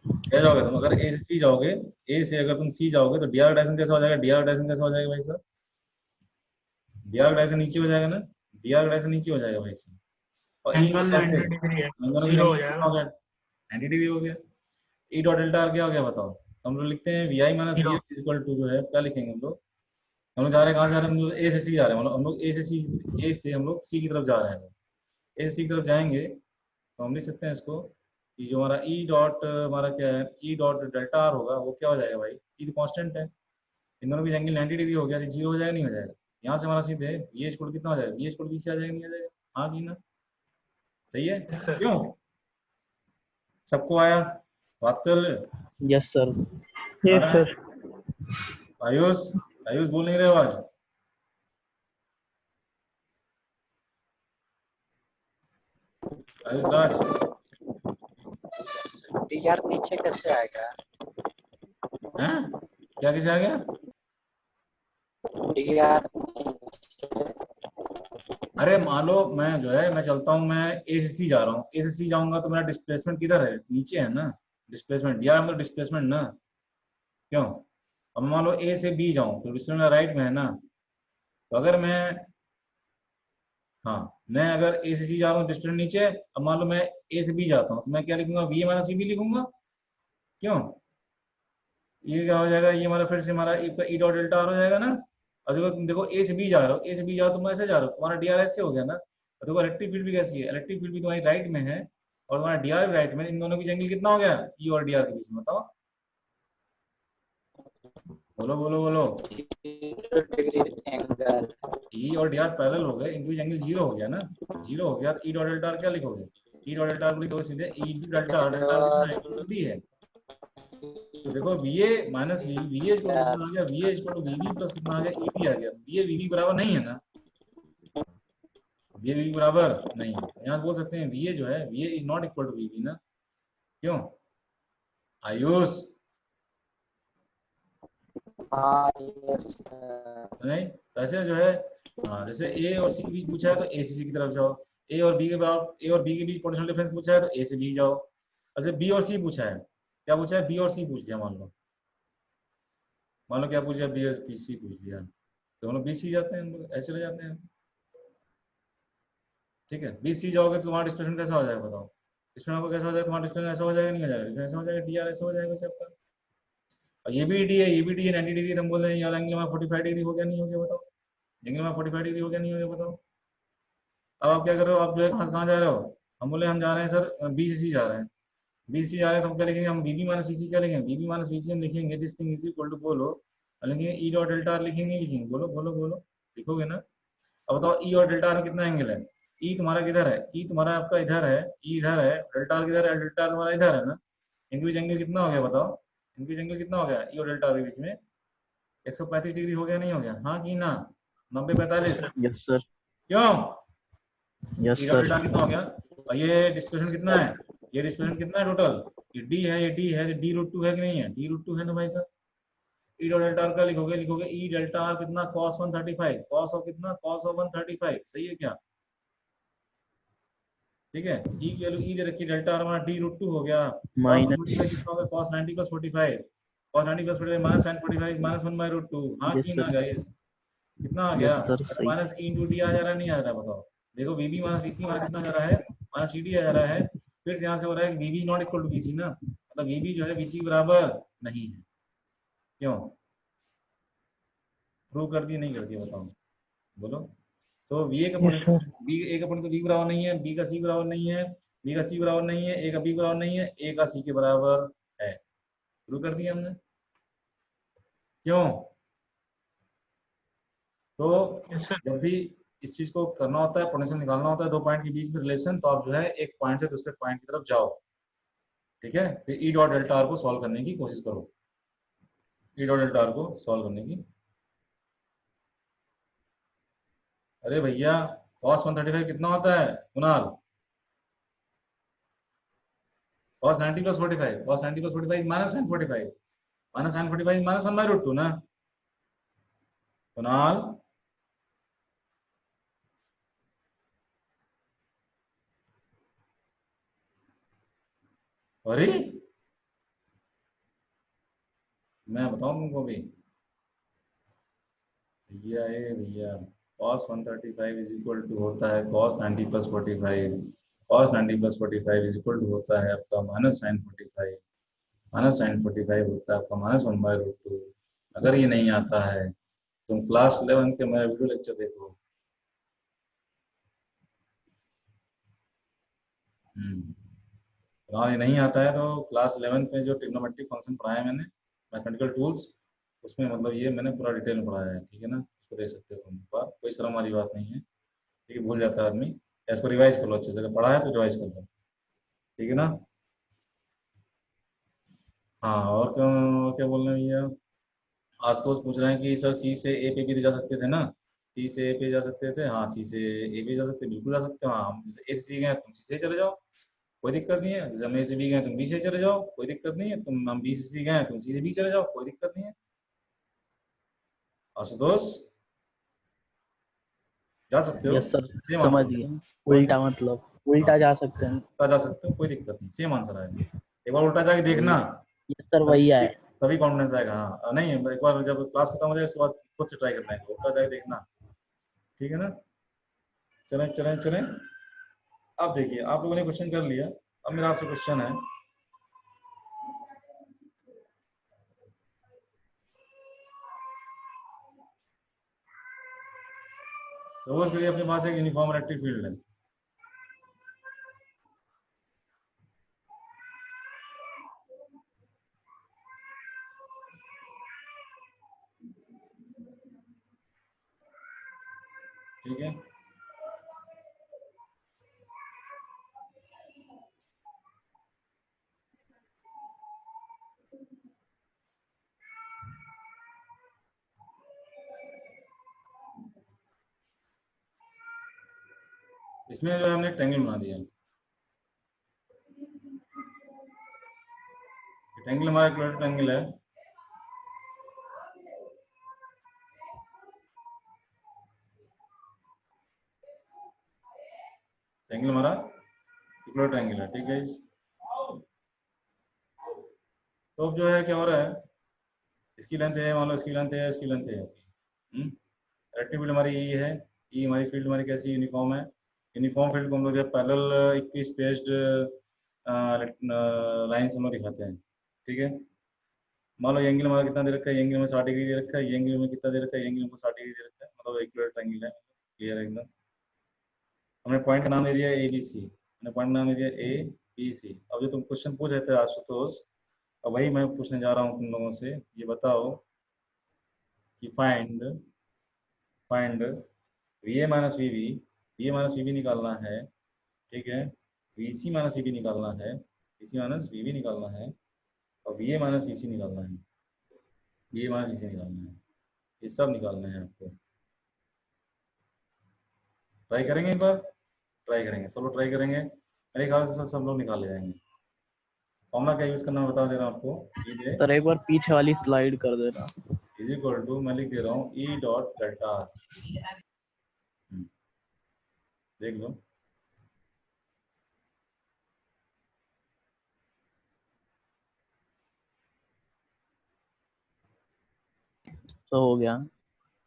क्या जाओगे तुम? अगर ए से सी जाओगे, ए से अगर तुम सी जाओगे तो डीआर डायरेक्शन कैसा हो जाएगा? डीआर डायरेक्शन कैसा हो जाएगा भाई साहब? डीआर डायरेक्शन नीचे हो जाएगा ना, डीआर डायरेक्शन नीचे हो जाएगा भाई साहब। और ई एंगल कैसे? 90 डिग्री है, हम दोनों 0 हो जाएगा। 90 डिग्री हो गया। ई डॉट डेल्टा आर क्या हो गया बताओ? तो हम लोग लिखते हैं V I minus V 0 F equal to, जो है क्या लिखेंगे हम लोग जा रहे हैं कहाँ जा रहे हैं? हम लोग ए से सी जा रहे हैं, मतलब हम लोग ए से सी, ए से हम लोग सी की तरफ जा रहे हैं। ए से सी की तरफ जाएंगे तो हम लिख सकते हैं इसको कि जो हमारा ई डॉट हमारा क्या है, ई डॉट डेल्टा आर होगा, वो क्या हो जाएगा भाई? ई तो कांस्टेंट है, इन दोनों की एंगल 90 डिग्री हो गया, तो 0 हो जाएगा नहीं हो जाएगा? यहाँ से हमारा सीधे वी एच कोड कितना हो जाएगा? वी एच कोड बी से आ जाएगा नहीं आ जाएगा? हाँ की ना? सही है? क्यों सबको आया? Vatsal yes sir. Yes sir. Ayush, Ayush बोल नहीं रहे हो आज? आयुष राज, डीआर नीचे कैसे आएगा? हैं? क्या कैसे आ गया? डीआर अरे मान लो मैं जो है मैं चलता हूँ, मैं ए से सी जा रहा हूँ, ए से सी जाऊंगा तो मेरा डिस्प्लेसमेंट किधर है? नीचे है ना डिस्प्लेसमेंट, डीआर मतलब डिस्प्लेसमेंट ना। क्यों? अब मान लो ए से बी जाऊं तो डिस्प्लेसमेंट राइट में है ना, तो अगर मैं, हाँ मैं अगर ए से सी जा रहा हूँ डिस्प्लेसमेंट नीचे, अब मान लो मैं ए से बी जाता हूँ तो मैं क्या लिखूंगा? वी माइनस वी बी लिखूंगा। क्यों? ये क्या हो जाएगा? ये हमारा फिर से हमारा ई डॉट डेल्टा आर हो जाएगा ना। और देखो तुम देखो ए से बी जा रहे हो, ए से बी जाओ तुम ऐसे जा रहे हो, तुम्हारा डीआर ऐसे हो गया ना। और देखो इलेक्ट्रिक फील्ड भी कैसी है? इलेक्ट्रिक फील्ड भी तुम्हारी राइट में है और तुम्हारा डीआर भी राइट में, इन दोनों की एंगल कितना हो गया? ई और डीआर के बीच में, बताओ बोलो बोलो बोलो। डिग्री एंगल ई और डीआर पैरेलल हो गए, इनके बीच एंगल 0 हो गया ना। 0 हो गया तो ई डॉट डेल्टा आर क्या लिखोगे? ई डॉट डेल्टा आर को लिखोगे सीधे E delta R, delta R कितना है? बी है। तो देखो V A minus V, V A कितना आ गया? V A equal to V B plus कितना आ गया? ई बी आ गया। वी ए वी बी बराबर नहीं है ना, वी ए वी बी बराबर नहीं है। यहाँ बोल सकते हैं वी ए जो है, V A is not equal to V B ना। क्यों आयुष? हाँ यस सर। नहीं तो ऐसे जो है, हाँ जैसे ए और सी के बीच पूछा है तो ए से सी की तरफ जाओ, ए और बी के बराबर, ए और बी के बीच पोटेंशियल डिफरेंस पूछा है तो ए से बी जाओ। अच्छा बी और सी पूछा है, क्या पूछा है? बी और सी पूछ लिया मान लो क्या पूछ लिया? बी और बी सी पूछ लिया, तो हम लोग बी सी जाते हैं, हम लोग ऐसे ले जाते हैं। ठीक है, बी सी जाओगे तो तुम्हारा डिस्प्लेसमेंट कैसा हो जाएगा बताओ? डिस्प्लेसमेंट आपको कैसा हो जाएगा? तुम्हारा डिस्प्लेसमेंट ऐसा हो जाएगा नहीं हो जाएगा? ऐसा हो जाएगा, डी आर ऐसा हो जाएगा आपका। और ये भी डी है, ये भी डी है 90 डिग्री, हम बोल रहे हैं यार एंगल हमारा 45 डिग्री हो गया नहीं हो गया बताओ? एंगल हमारा 45 डिग्री हो गया नहीं हो गया बताओ? अब आप क्या कर रहे हो? आप जो है कहाँ जा रहे हो? हम बोले हम जा रहे हैं सर बी से सी जा रहे हैं, बी सी जा रहे हैं तो हम क्या लिखेंगे? हम B B minus B C क्या लिखेंगे? B B minus B C हम लिखेंगे this thing is equal to, बोलो लिखेंगे ई डॉट डेल्टा आर लिखेंगे, लिखेंगे बोलो बोलो बोलो, लिखोगे ना? अब बताओ ई और डेल्टा आर में कितना एंगल है? ई तुम्हारा किधर है? ई तुम्हारा आपका इधर है, ई इधर है, डेल्टा आर किधर है? डेल्टा आर तुम्हारा इधर है ना। इनके बीच एंगल कितना हो गया बताओ? इनके बीच एंगल कितना हो गया ई और डेल्टा आर के बीच में? 135 डिग्री हो गया नहीं हो गया? हाँ कि ना? 90 45 यस सर। क्यों? Yes E dot sir. Delta कितना हो गया? और ये डिस्प्लेसमेंट कितना है? ये डिस्प्लेसमेंट कितना है टोटल? ये डी है, ये डी है, डी रूट 2 है कि नहीं है? डी रूट 2 है ना भाई साहब। ई डॉट डेल्टा आर का लिखोगे ई डेल्टा आर कितना? cos 135, cos ऑफ कितना? cos ऑफ 135, सही है क्या? ठीक है, ई की वैल्यू ई दे रखी, डेल्टा आर हमारा डी रूट 2 हो गया। cos minus. 135 कितना होगा? cos 90 plus 45, cos 90 plus 45 minus sin 45 minus 1 by root 2। हाँ यस कि ना सर। गाइस? कितना आ गया? यस सर अरे सही। माइनस ई इंटू डी आ जा रहा है नहीं आ रहा है बताओ? देखो वीबी माइनस वीसी हमारा कितना जा रहा है? माइनस ईडी आ जा रहा है। फिर से यहाँ से हो रहा है वीबी नॉट इक्वल टू वीसी ना, मतलब वीबी जो है वीसी के बराबर नहीं है। क्यों? प्रूव कर दिए नहीं कर दिए बताओ, बोलो। तो वी ए का यस पोटेंशियल, सर। बी ए का पोटेंशियल बी बराबर नहीं है, बी का सी बराबर नहीं है, बी का सी बराबर नहीं है, ए का बी बराबर नहीं है, ए का सी के बराबर है। प्रूव कर दिया हमने। क्यों? तो यस सर। जब भी इस चीज को करना होता है, पोटेंशियल निकालना होता है दो पॉइंट के बीच में रिलेशन, तो आप जो है एक पॉइंट से दूसरे पॉइंट की तरफ जाओ। ठीक है, फिर ई डॉट डेल्टा आर को सॉल्व करने की कोशिश करो, ई डॉट डेल्टा आर को सॉल्व करने की। अरे भैया cos 135 कितना होता है Kunal? cos 90 plus 45, cos 90 plus 45 minus sin 45, minus sin 45 minus 1 by root 2 ना कुणाल? अरे मैं बताऊं तुमको भी भैया, ए भैया cos 135 इज इक्वल टू होता है cos 90 plus 45, cos 90 plus 45 is equal to होता है आपका माइनस sin 45, माइनस sin 45 होता है आपका माइनस 1 बाय रूट 2। अगर ये नहीं आता है तुम क्लास 11 के मेरा वीडियो लेक्चर देखो। हाँ, ये नहीं आता है तो क्लास 11 में जो ट्रिग्नोमेट्रिक फंक्शन पढ़ाया मैंने, मैथमेटिकल टूल्स, उसमें मतलब ये मैंने पूरा डिटेल में पढ़ाया है। ठीक है ना, उसको देख सकते हो तुम एक बार, कोई शर्म वाली बात नहीं है। ठीक है, भूल जाता है आदमी, या इसको रिवाइज कर लो अच्छे से, अगर पढ़ा है तो रिवाइज कर लो। ठीक है ना। हाँ, और क्या, क्या बोल रहे हैं भैया? आशुतोष पूछ रहे हैं कि सर सी से ए पे भी जा सकते थे ना, सी से ए पे जा सकते थे? हाँ, सी से ए पे जा सकते, बिल्कुल जा सकते हो। हाँ, हम जैसे ए से सी गए तुम सी से चले जाओ, कोई दिक्कत नहीं है। जैसे हम ए से बी गए तुम बी से चले जाओ, कोई दिक्कत नहीं है। तुम हम बी से सी गए तुम सी से बी चले जाओ, कोई दिक्कत नहीं है। आशुतोष जा सकते हो, यस सर सेम समझ आंसर। गए। कौन सी? उल्टा मतलब उल्टा जा सकते हैं। उल्टा जा सकते हो, कोई दिक्कत नहीं, सेम आंसर आएगा। एक बार उल्टा जाके वही। देखना, यस सर वही तभी है। तभी कॉन्फिडेंस आएगा। हाँ नहीं, एक बार जब क्लास खत्म हो जाए उसके बाद खुद से ट्राई करना है, उल्टा जाके देखना। ठीक है ना। चलें चलें चलें, अब देखिए आप लोगों ने क्वेश्चन कर लिया, अब मेरा आपसे क्वेश्चन है, सपोज करिए अपने पास एक यूनिफॉर्म इलेक्ट्रिक फील्ड है। ठीक है, इसमें जो है हमने ट्रायंगल बना दिया। ट्रायंगल हमारा इक्विलेटरल ट्रायंगल है। ट्रायंगल हमारा इक्विलेटरल ट्रायंगल है। ठीक है, तो अब जो है क्या हो रहा है, इसकी लेंथ है, मान लो इसकी लेंथ है, इसकी लेंथ है। इलेक्ट्रिक फील्ड हमारी ये है, ये हमारी फील्ड हमारी कैसी यूनिफॉर्म है। यूनिफॉर्म फील्ड को हम लोग जो पैरेलल इक्वी स्पेस्ड लाइन्स हम लोग दिखाते हैं। ठीक है, मान लो ये एंगल हमारा कितना दे रखा है, ये एंगल में 60 डिग्री दे रखा है, ये एंगल में कितना दे रखा है, ये एंगल में 60 डिग्री दे रखा है, मतलब इक्विलेटरल ट्रायंगल है। क्लियर है एकदम। हमने पॉइंट का नाम दे दिया ए बी सी, हमने पॉइंट नाम दे दिया ए बी सी। अब जो तुम क्वेश्चन पूछ रहे थे आशुतोष, अब वही मैं पूछने जा रहा हूँ तुम लोगों से, ये बताओ कि find find V A minus V B, V A minus V B निकालना है। ठीक है, V C minus V B निकालना है, V C minus V B निकालना है, और V A minus V C निकालना है, V A minus V C निकालना है। ये सब निकालना है आपको। ट्राई करेंगे एक बार, ट्राई करेंगे, सब लोग ट्राई करेंगे, मेरे ख्याल से सब लोग निकाल ले जाएंगे। फॉर्मूला क्या यूज करना बता दे रहा हूँ आपको। ई जे सर एक बार पीछे वाली स्लाइड कर देना। इज इक्वल टू, मैं लिख दे रहा हूँ, ई डॉट डेल्टा आर। देख लो, तो हो गया।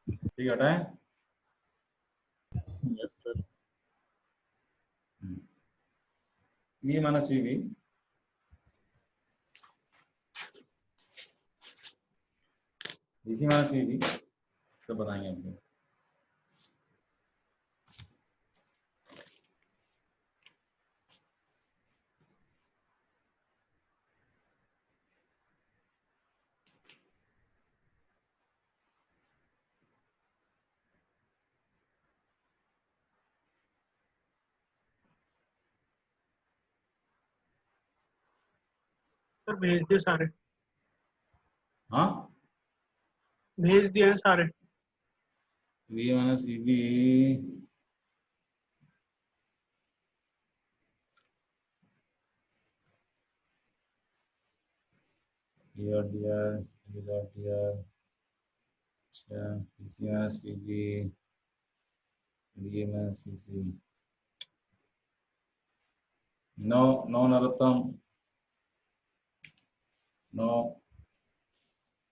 ठीक है, हटाएं। Yes sir. V minus V B, V C minus V B, सब बताएंगे आपको। सर भेज दिए सारे, हाँ, भेज दिए हैं सारे। V minus V B, dot DR, dot DR, अच्छा, VC minus V B, V minus VC. No no Narottam, no,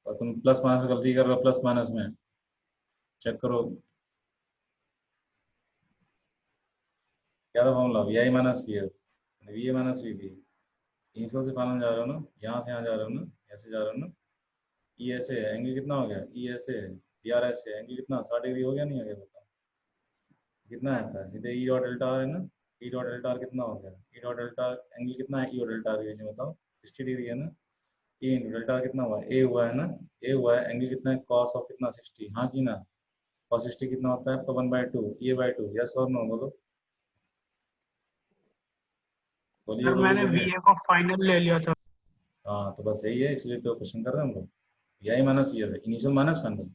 और तुम प्लस माइनस में गलती कर रहे हो, प्लस माइनस में चेक करो क्या था formula, V I minus V F, V A minus V B. Initial से फाइनल जा रहे हो ना, यहाँ से यहाँ जा रहे हो ना, ऐसे जा रहे हो ना। ई ऐसे है, एंगल कितना हो गया, ई ऐसे है, डी आर ऐसे है, एंगल कितना 60 डिग्री हो गया, नहीं हो गया बताओ कितना है आपका, सीधे ई डॉट डेल्टा है ना, ई डॉट डेल्टा आर कितना हो गया, ई डॉट डेल्टा एंगल कितना है ई और डेल्टा के बीच में बताओ, 60 डिग्री है ना। ई इंटू डेल्टा कितना हुआ, ए हुआ है ना, ए हुआ है, एंगल कितना है कॉस ऑफ कितना 60, हाँ की ना, कॉस 60 कितना होता है आपका 1/2, ए बाई 2, यस और नो बोलो, बोलिए सर बोलिए मैंने बोलिए। वीए को फाइनल ले लिया था। हाँ तो बस यही है, इसलिए तो क्वेश्चन कर रहे हैं हम लोग, वी आई माइनस वी है, इनिशियल माइनस फाइनल।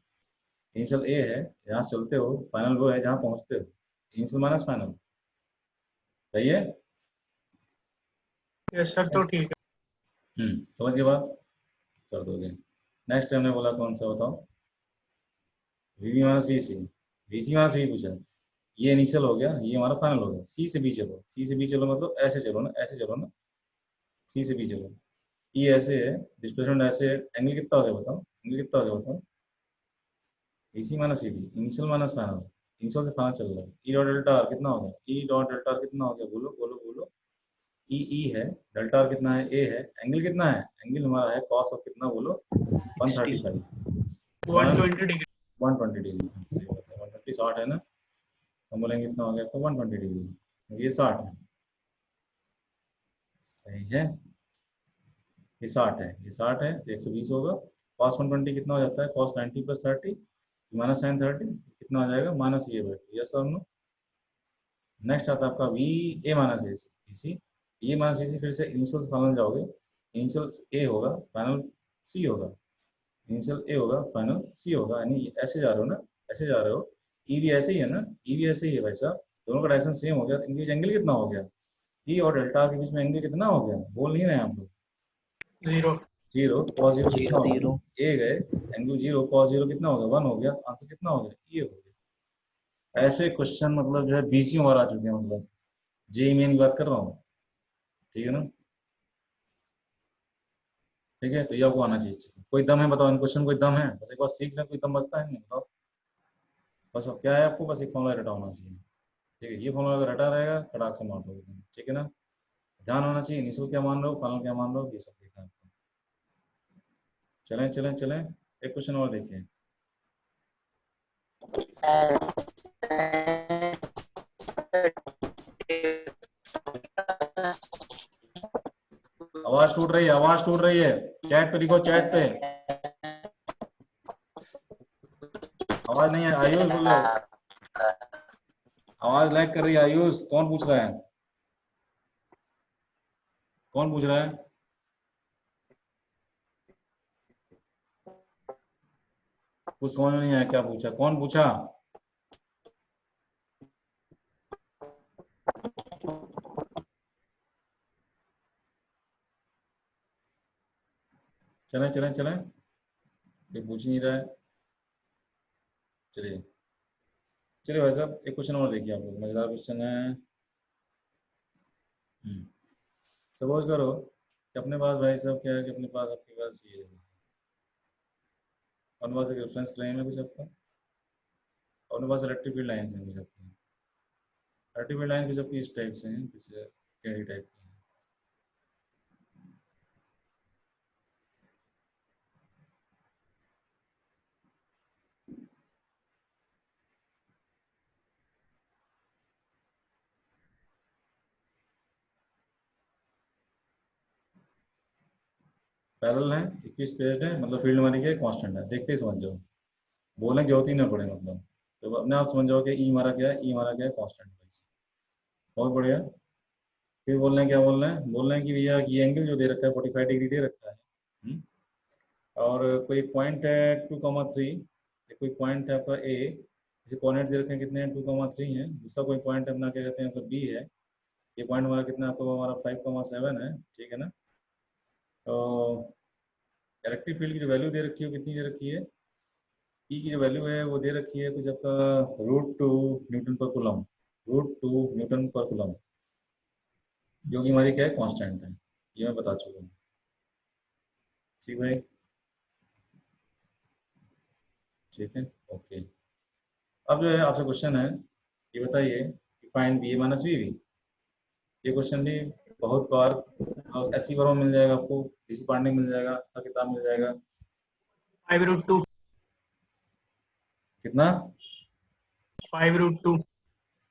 इनिशियल ए है, यहाँ से चलते हो, फाइनल वो है जहाँ पहुँचते हो, इनिशियल माइनस फाइनल, सही है। यस सर, तो ठीक है। समझ के बाद कर दोगे। नेक्स्ट हमने बोला कौन सा बताओ, V B minus V C, V C minus V पूछा, ये इनिशियल हो गया, ये हमारा फाइनल हो गया। सी से बी चलो, सी से बी चलो मतलब ऐसे चलो ना, ऐसे चलो ना, सी से बी चलो, ये ऐसे है, डिस्प्लेसमेंट ऐसे है, एंगल कितना हो गया बताओ, एंगल कितना हो गया बताओ, V C minus V B, initial minus final, initial से फाइनल चल रहा है। ई डॉट डेल्टा आर कितना हो गया, ई डॉट डेल्टा आर कितना हो गया, बोलो बोलो बोलो, ई ई है, डेल्टा आर कितना है, ए है, एंगल कितना है, एंगल हमारा है कॉस ऑफ कितना बोलो, 60। 135, 120 डिग्री। 120 डिग्री, सही बात है, 130 60 है ना, हम बोलेंगे कितना हो गया आपका 120 डिग्री, ये 60 है, सही है, ये 60 है, ये 60 है तो 120 होगा, cos 120 कितना हो जाता है, cos 90 प्लस 30 माइनस साइन 30 कितना हो जाएगा, माइनस ये बाई, यस और नो। नेक्स्ट आता है आपका वी ए माइनस ए सी, ये माइनस ए सी, फिर से इनिशियल से फाइनल जाओगे, इनिशियल ए होगा फाइनल सी होगा, इनिशियल ए होगा फाइनल सी होगा, यानी ऐसे जा रहे हो ना, ऐसे जा रहे हो, ई भी ऐसे ही है ना, ई भी ऐसे ही है भाई साहब, दोनों का डायरेक्शन सेम हो गया, इनके बीच एंगल कितना हो गया, ई और डेल्टा के बीच में एंगल कितना हो गया, बोल नहीं रहे हैं आप लोग, 0। जीरो, कॉस जीरो कितना हो गया, 0। ए गए, एंगल जीरो, कॉस जीरो कितना हो गया 1 हो गया, आंसर कितना हो गया, ये हो गया। ऐसे क्वेश्चन मतलब जो है 20 बार आ चुके हैं, मतलब जेई मेन की बात कर रहा हूँ, ठीक है ना। ठीक है, तो ये आपको आना चाहिए अच्छे से। कोई दम है बताओ, इन क्वेश्चन कोई दम है, बस एक बार सीख लें, कोई दम बचता है नहीं बताओ, बस अब क्या है आपको, बस एक फॉर्मूला रटा होना चाहिए, ठीक है, ये फॉर्मूला अगर रटा रहेगा कड़ाक से मार दोगे तुम, ठीक है ना। ध्यान होना चाहिए, इनिशियल क्या मान रहे हो, फाइनल क्या मान रहे हो, ये सब देखना है आपको। चलें चलें चलें, एक क्वेश्चन और देखिए, आवाज टूट रही है, आवाज टूट रही है, चैट पे लिखो, चैट पे आवाज नहीं है, आयुष बोलो, आवाज लैग कर रही है, आयुष कौन पूछ रहा है, कौन पूछ रहा है, कुछ समझ में नहीं आया क्या पूछा, कौन पूछा? चलें चलें चलें, ये पूछ नहीं रहा है। चलिए चलिए भाई साहब, एक क्वेश्चन और देखिए, आप लोग मजेदार क्वेश्चन है। सपोज करो कि अपने पास भाई साहब क्या है कि अपने पास आपके पास ये है, अपने पास एक रेफरेंस फ्रेम है कुछ आपका, अपने पास इलेक्ट्रिक फील्ड लाइन्स हैं कुछ आपकी, इलेक्ट्रिक फील्ड लाइन कुछ आपकी इस टाइप से हैं, कुछ कैरी टाइप की हैं। पैरेलल है, इक्विस्पेस्ड है, मतलब फील्ड हमारी क्या है, कांस्टेंट है। देखते ही समझ जाओ, बोलने की जरूरत ही ना पड़े, मतलब तो अपने आप समझ जाओ कि ई हमारा क्या है, ई हमारा क्या है, कांस्टेंट है। बहुत बढ़िया। फिर बोल रहे हैं क्या, बोल रहे हैं, बोल रहे हैं कि भैया ये एंगल जो दे रखा है 45 डिग्री दे रखा है। और कोई पॉइंट है 2,3, कोई पॉइंट है आपका ए, जैसे कोऑर्डिनेट्स दे रखे हैं कितने हैं, 2,3 है। दूसरा कोई पॉइंट है अपना क्या कहते हैं, मतलब बी है। ये पॉइंट हमारा कितना, आपको हमारा 5,7 है, ठीक है ना। तो इलेक्ट्रिक फील्ड की जो वैल्यू दे रखी है वो कितनी दे रखी है, ई की जो वैल्यू है वो दे रखी है कुछ आपका √2 न्यूटन पर कूलम, √2 न्यूटन पर कूलम, जो कि हमारी क्या है, कांस्टेंट है। ये मैं बता चुका हूँ, ठीक भाई, ठीक है, ओके। अब जो है आपसे क्वेश्चन है, ये बताइए कि find B A minus V V. ये क्वेश्चन भी बहुत बार ऐसी बार में मिल जाएगा आपको, किसी पढ़ने मिल जाएगा, हर किताब मिल जाएगा। 5√2 कितना? 5√2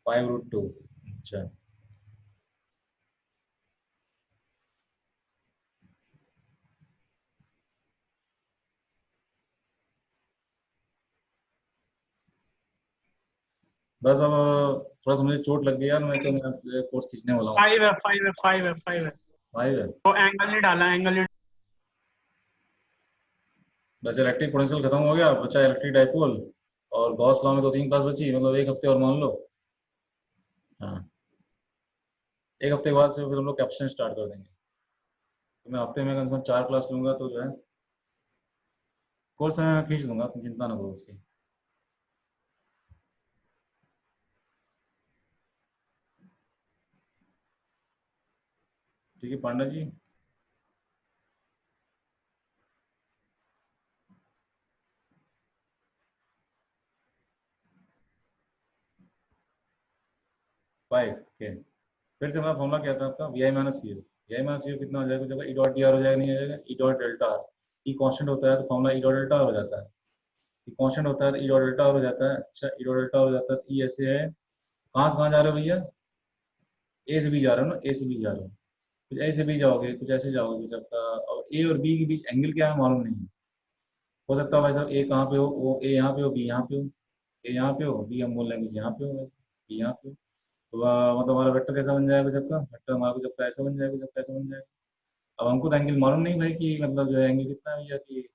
5√2, अच्छा। बस अब थोड़ा सा मुझे चोट लग गई यार, मैं तो मैं कोर्स खींचने वाला हूँ। 5 है। भाई है, वो एंगल नहीं डाला, एंगल नहीं। बस इलेक्ट्रिक पोटेंशियल खत्म हो गया, बचा इलेक्ट्रिक डाइपोल, और गॉस लॉ में 2-3 क्लास बची, मतलब एक हफ्ते और मान लो। हाँ, एक हफ्ते के बाद से फिर हम लोग कैप्शन स्टार्ट कर देंगे। तो मैं हफ्ते में कम से कम 4 क्लास लूंगा, तो जो है कोर्स मैं खींच दूंगा, तुम चिंता ना करो उसकी। ठीक है पांडा जी। फाइव के, फिर से हमारा फॉर्मूला क्या था आपका, V I minus V, V I minus V कितना हो जाएगा, जब ई डॉट डी आर हो जाएगा, नहीं हो जाएगा, ई dot delta are. E constant होता है तो formula E dot delta are हो जाता है, ई कांस्टेंट होता है तो ई डॉट डेल्टा आर हो जाता है। अच्छा, ई डॉट डेल्टा आर हो जाता है तो ई ऐसे है, कहाँ से कहाँ जा रहे हो भैया, ए से बी जा रहे हो ना, ए से बी जा रहे हो, कुछ ऐसे बी जाओगे, कुछ ऐसे जाओगे, कुछ आपका, और ए और बी के बीच एंगल क्या है मालूम नहीं है। हो सकता है भाई साहब ए कहाँ पे हो, वो ए यहाँ पे हो, बी यहाँ पे हो, ए यहाँ पे हो, बी हम बोल रहे हैं कि यहाँ पे हो, बी यहाँ पे हो। तो मतलब हमारा वेक्टर कैसा बन जाएगा कुछ आपका, वेक्टर हमारा कुछ आपका ऐसा बन जाएगा, कुछ आपका ऐसा बन जाएगा। अब हमको तो एंगल मालूम नहीं भाई कि मतलब जो है एंगल कितना है, या कि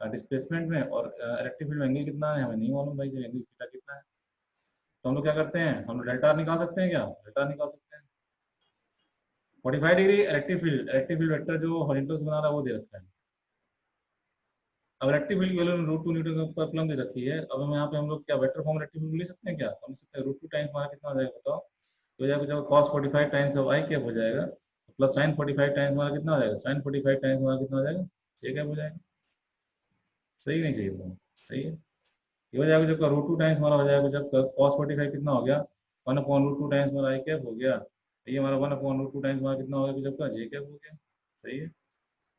डिस्प्लेसमेंट में और इलेक्ट्रिक फील्ड में एंगल कितना है, हमें नहीं मालूम भाई, जो एंगल थीटा कितना है। तो हम लोग क्या करते हैं, हम लोग डेल्टा आर निकाल सकते हैं क्या, डेल्टा आर निकाल सकते हैं। 45 डिग्री इलेक्ट्रिक फील्ड वेक्टर जो हॉरिजॉन्टल बना रहा है वो दे रखा है। अब इलेक्ट्रिक फील्ड की वैल्यू √2 न्यूटन पर कूलम दे रखी है। अब हम यहाँ पे हम लोग क्या वेक्टर फॉर्म इलेक्ट्रिक फील्ड ले सकते हैं क्या, हम लिख सकते हैं √2 टाइम्स हमारा कितना हो जाएगा बताओ, तो हो जाएगा जब cos 45 times of I cap हो जाएगा, प्लस sin 45 टाइम्स हमारा कितना हो जाएगा, sin 45 टाइम्स हमारा कितना हो जाएगा, छः कैप हो जाएगा। सही नहीं सही बताओ, सही है। ये हो जाएगा जब √2 टाइम्स हमारा हो जाएगा, जब cos 45 कितना हो गया, 1/√2 टाइम्स हमारा आई कैप हो गया, तो ये हमारा 1/√2 टाइम्स हमारा कितना हो गया, जब जे कैप हो गया। सही है,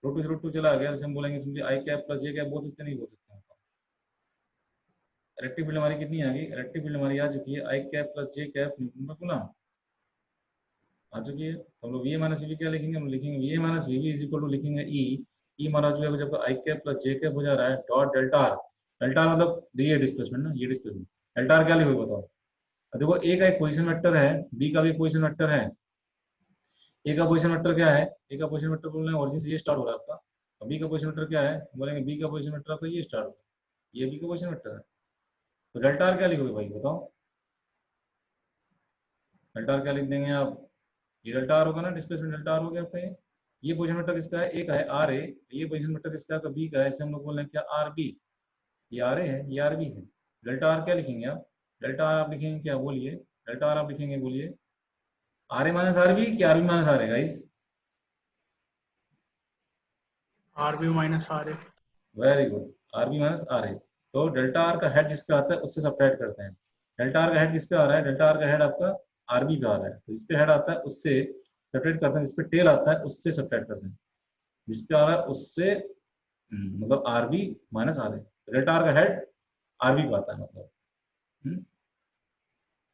√2 से √2 चला गया, जैसे हम बोलेंगे simply I cap plus J cap, बोल सकते नहीं बोल सकते हैं। इलेक्ट्रिक फील्ड हमारी कितनी आ गई, इलेक्ट्रिक फील्ड हमारी आ चुकी है आई cap plus J cap Newton पर कूलम आ चुकी है। तो हम लोग वी ए माइनस वी क्या लिखेंगे, हम लिखेंगे V A minus V is equal to लिखेंगे ई, ई हमारा जो है जब I cap plus J cap हो जा रहा है dot delta R, delta R मतलब ये डिस्प्लेसमेंट ना, ये डिस्प्लेसमेंट, डेल्टा आर क्या लिखोगे बताओ। अब देखो ए का एक पोजीशन वेक्टर है, बी का भी एक पोजीशन वेक्टर है। ए का पोजीशन वेक्टर क्या है, ए का पोजीशन वेक्टर बोल रहे हैं ओरिजिन से ये स्टार्ट हो रहा है आपका, और बी का पोजीशन वेक्टर क्या है, बोलेंगे बी का पोजीशन वेक्टर आपका ये स्टार्ट हो रहा है, ये भी का पोजीशन वेक्टर है। तो डेल्टा आर क्या लिखोगे भाई बताओ, डेल्टा आर क्या लिख देंगे आप, ये डेल्टा आर होगा ना, डिस्प्लेसमेंट डेल्टा आर हो गया आपका ये पोजीशन वेक्टर किसका है, एक है आर ए, ये पोजीशन वेक्टर किसका है, बी का है, इसे हम लोग बोल रहे हैं क्या, आर बी, ये आर ए है, ये आर बी है। डेल्टा आर क्या लिखेंगे आप, डेल्टा आर आप लिखेंगे क्या बोलिए, डेल्टा आर आप लिखेंगे बोलिए, R A minus R B कि R B minus R A guys, R B minus R A. Very good, R B minus R A. तो डेल्टा आर का हेड जिस पे आता है उससे सब्ट्रैक्ट करते हैं। डेल्टा आर का हेड किस पे आ रहा है, डेल्टा आर का हेड आपका आर बी पे आ रहा है, तो जिस पे हेड आता है उससे सब्ट्रैक्ट करते हैं, जिस पे टेल आता है उससे सब्ट्रैक्ट करते हैं, जिस पे आ रहा है उससे मतलब R B minus R A, delta R का हेड आर बी पे आता है मतलब, हम्म,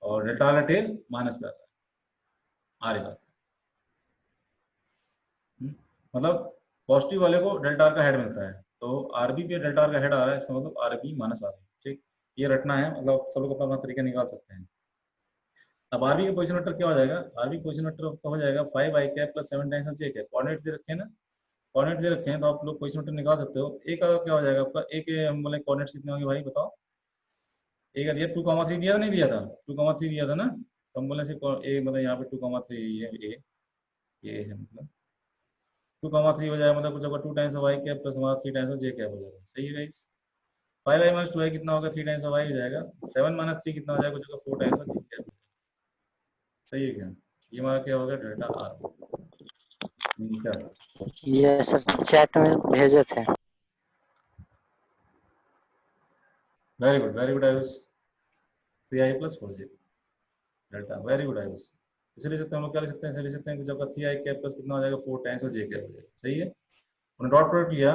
और डेल्टा आर का टेल माइनस पे आता है, आर ए पे आता है, मतलब पॉजिटिव वाले को डेल्टा आर का हेड मिलता है, तो आरबी पे डेल्टा आर का हेड आ रहा है, इसका मतलब आरबी माइनस आर है, ठीक, ये रटना है, मतलब सब लोग अपना अपना तरीका निकाल सकते हैं। अब आरबी का पोजीशन वेक्टर क्या हो जाएगा, आरबी पोजीशन वेक्टर आपका हो जाएगा 5 I cap plus 7 times of J cap, coordinates दे रखे हैं ना, कोऑर्डिनेट्स दे रखे हैं, तो आप लोग पोजीशन वेक्टर निकाल सकते हो। ए का क्या हो जाएगा आपका, ए के हम बोले कोऑर्डिनेट्स कितने होंगे भाई बताओ, ए का दिया 2,3 दिया था, नहीं दिया था, 2,3 दिया था ना, तो हम बोले सिर्फ ए मतलब यहाँ पे 2,3 ये ये है मतलब 2,3 हो जाएगा, मतलब कुछ होगा 2 times of Y cap plus हमारा 3 टाइम्स ऑफ जे कैप हो जाएगा, सही है गाइस। 5 आई माइनस 2 आई कितना होगा, 3 टाइम्स ऑफ वाई हो जाएगा, 7 माइनस 3 कितना हो जाएगा, कुछ होगा 4 टाइम्स ऑफ जे कैप, सही है क्या, ये हमारा क्या होगा डेल्टा आर, क्या, ये सर चैट में भेजे थे। वेरी गुड आयुष, 3 आई प्लस 4 जे डेल्टा, वेरी गुड आयुष। इसलिए सकते हैं हम लोग क्या लिख सकते हैं, इसलिए लिख सकते हैं कि जब 3 आई कैप प्लस कितना हो जाएगा 4 टाइम्स ऑफ जे कैप हो जाएगा, सही है। हमने डॉट प्रोडक्ट लिया,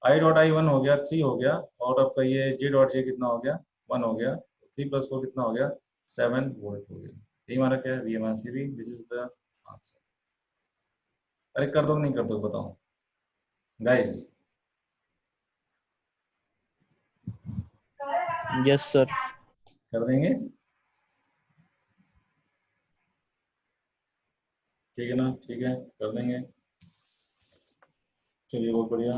आई डॉट आई 1 हो गया, 3 हो गया, और आपका ये जे डॉट जे कितना हो गया 1 हो गया, 3 प्लस 4 कितना हो गया 7 वोल्ट हो गया, यही हमारा क्या है V M R C B, this is the answer. अरे कर दो नहीं कर दो बताओ गाइस, यस सर। कर देंगे, ठीक है ना, ठीक है कर देंगे, चलिए बहुत बढ़िया।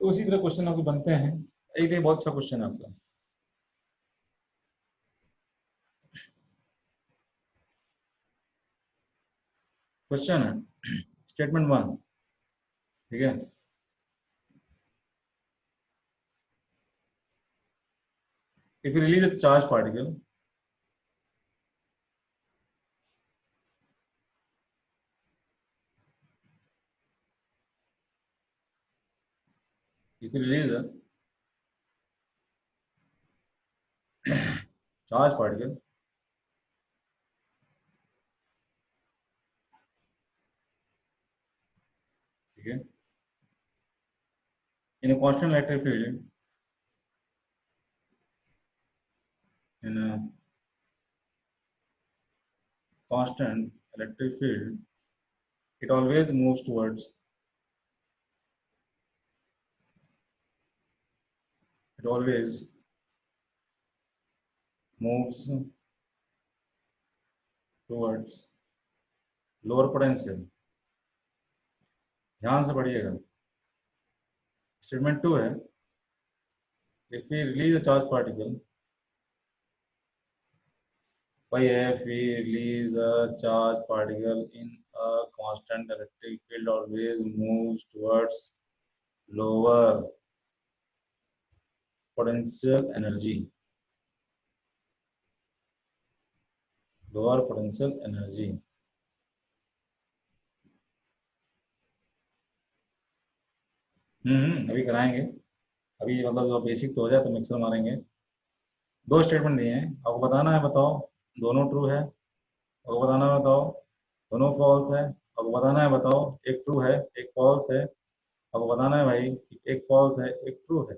तो उसी तरह क्वेश्चन आपके बनते हैं, एक बहुत अच्छा क्वेश्चन है आपका, क्वेश्चन है स्टेटमेंट 1, ठीक है, if you release a charged particle, if you release a charged particle ठीक है, in a constant electric field, in a constant electric field, it always moves towards, it always moves towards lower potential, ध्यान से पढ़िएगा, statement 2 है, if we release a charged particle, if we release a charged particle in a constant electric field, always moves towards lower potential energy, lower potential energy, अभी कराएंगे, अभी मतलब जो basic तो हो जाए तो मिक्सर मारेंगे। 2 स्टेटमेंट दिए हैं, आपको बताना है, बताओ दोनों ट्रू है, आपको बताना है बताओ दोनों फॉल्स है, आपको बताना है बताओ एक ट्रू है एक फॉल्स है, आपको बताना है भाई एक फॉल्स है एक ट्रू है।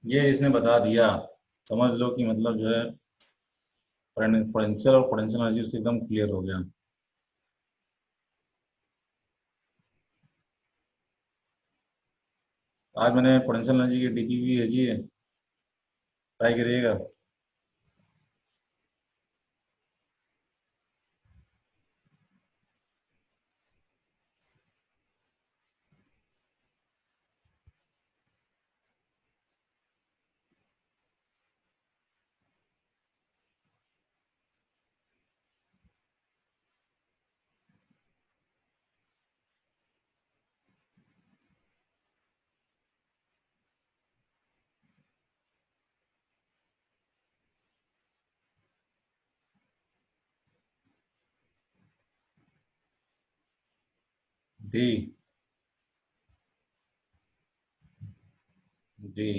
ये इसने बता दिया, समझ लो कि मतलब जो है पोटेंशियल और पोटेंशियल एनर्जी उसको एकदम क्लियर हो गया। आज मैंने पोटेंशियल एनर्जी की डीपी भी भेजी है, ट्राई करिएगा। डी डी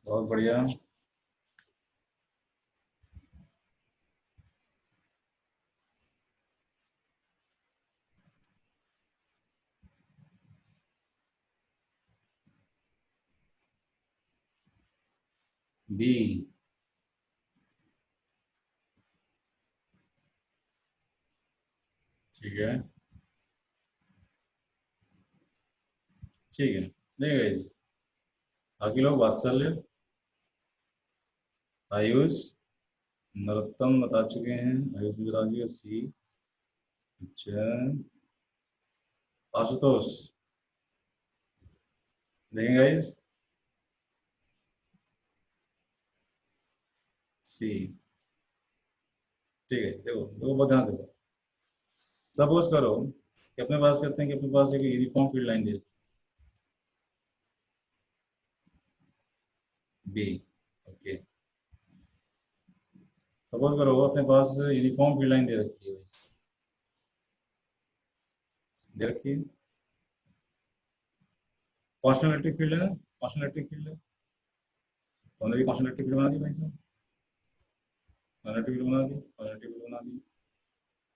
बहुत बढ़िया। बी ठीक है ठीक है। नहीं गाइस, बाकी लोग वात्सल्य, आयुष, नरोत्तम बता चुके हैं, आयुष भी बता चुके, सी। अच्छा, आशुतोष देखें गाइस, सी। ठीक है, देखो देखो बहुत ध्यान देखो। सपोज करो कि अपने पास कहते हैं कि अपने पास एक यूनिफॉर्म फील्ड लाइन दे रखी है, बी। ओके, सपोज करो अपने पास यूनिफॉर्म फील्ड लाइन दे रखी है, दे रखी है, कांस्टेंट इलेक्ट्रिक फील्ड है ना, कांस्टेंट इलेक्ट्रिक फील्ड है, तो हमने भी कांस्टेंट इलेक्ट्रिक फील्ड बना दी भाई साहब, कांस्टेंट इलेक्ट्रिक फील्ड बना दी, कांस्टेंट इलेक्ट्रिक फील्ड बना दी,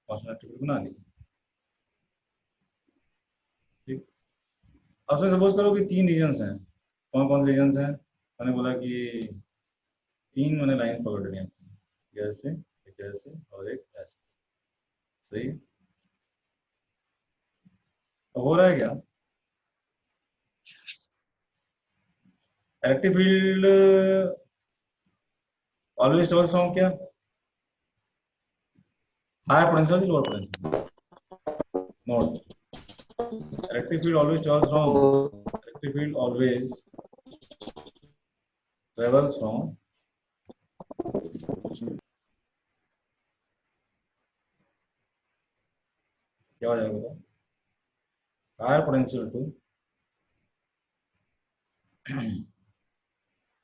कांस्टेंट इलेक्ट्रिक फील्ड बना दी। ठीक, अब उसमें सपोज करो कि 3 रीजन्स हैं। कौन कौन से रीजन्स हैं? मैंने बोला कि 3 मैंने लाइन पकड़ ली आपकी, ऐसे, एक ऐसे और एक ऐसे। सही है? तो हो रहा है क्या, electric field always travels from क्या, हायर पोटेंशियल से lower potential, note, electric field always travels from, electric field always travels from क्या हो जाएगा बताओ, higher potential to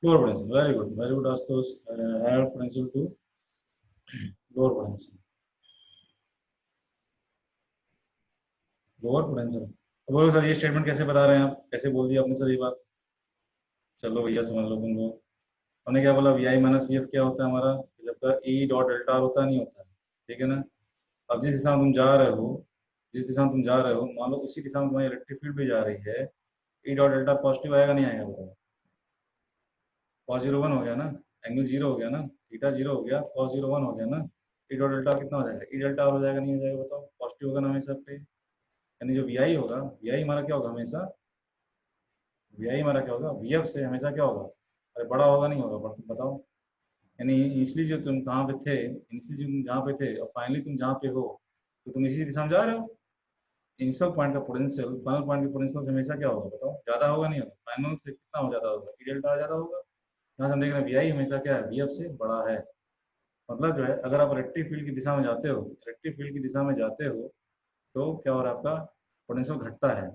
lower potential. Very good Ashutosh, higher potential to lower potential, lower potential. बोलो sir ये statement कैसे बता रहे हैं आप, कैसे बोल दिया आपने सर ये बात? चलो भैया समझ लो तुम लोग, हमने क्या बोला, V I minus V F क्या होता है हमारा, जब का ई डॉट डेल्टा होता नहीं होता है, ठीक है ना। अब जिस दिशा में तुम जा रहे हो, जिस दिशा में तुम जा रहे हो, मान लो उसी दिशा में तुम्हारी इलेक्ट्रिक फील्ड भी जा रही है, ई डॉट डेल्टा पॉजिटिव आएगा नहीं आएगा बताओ? cos 0 1 हो गया ना, एंगल 0 हो गया ना, थीटा 0 हो गया, cos 0 1 हो गया ना, ई डॉट डेल्टा कितना हो जाएगा, ई डेल्टा हो जाएगा नहीं हो जाएगा बताओ? पॉजिटिव होगा ना हमेशा पे, यानी जो वी आई होगा, वी आई हमारा क्या होगा हमेशा, वी आई हमारा क्या होगा, वी एफ से हमेशा क्या होगा, अरे बड़ा होगा नहीं होगा, तुम बताओ। यानी इनिशियली जो तुम कहाँ पे थे, इनिशियली तुम जहाँ पे थे और फाइनली तुम जहाँ पे हो, तो तुम इसी दिशा में जा रहे हो। इनिशियल पॉइंट का पोटेंशियल फाइनल पॉइंट के पोटेंशियल से हमेशा क्या होगा बताओ, ज्यादा होगा नहीं होगा, फाइनल से कितना हो जाता होगा, ई डेल्टा ज्यादा होगा। यहाँ से हम देख रहे हैं वी आई हमेशा क्या है, वी एफ से बड़ा है। मतलब जो है अगर आप इलेक्ट्रिक फील्ड की दिशा में जाते हो, इलेक्ट्रिक फील्ड की दिशा में जाते हो, तो क्या हो रहा है आपका पोटेंशियल घटता है।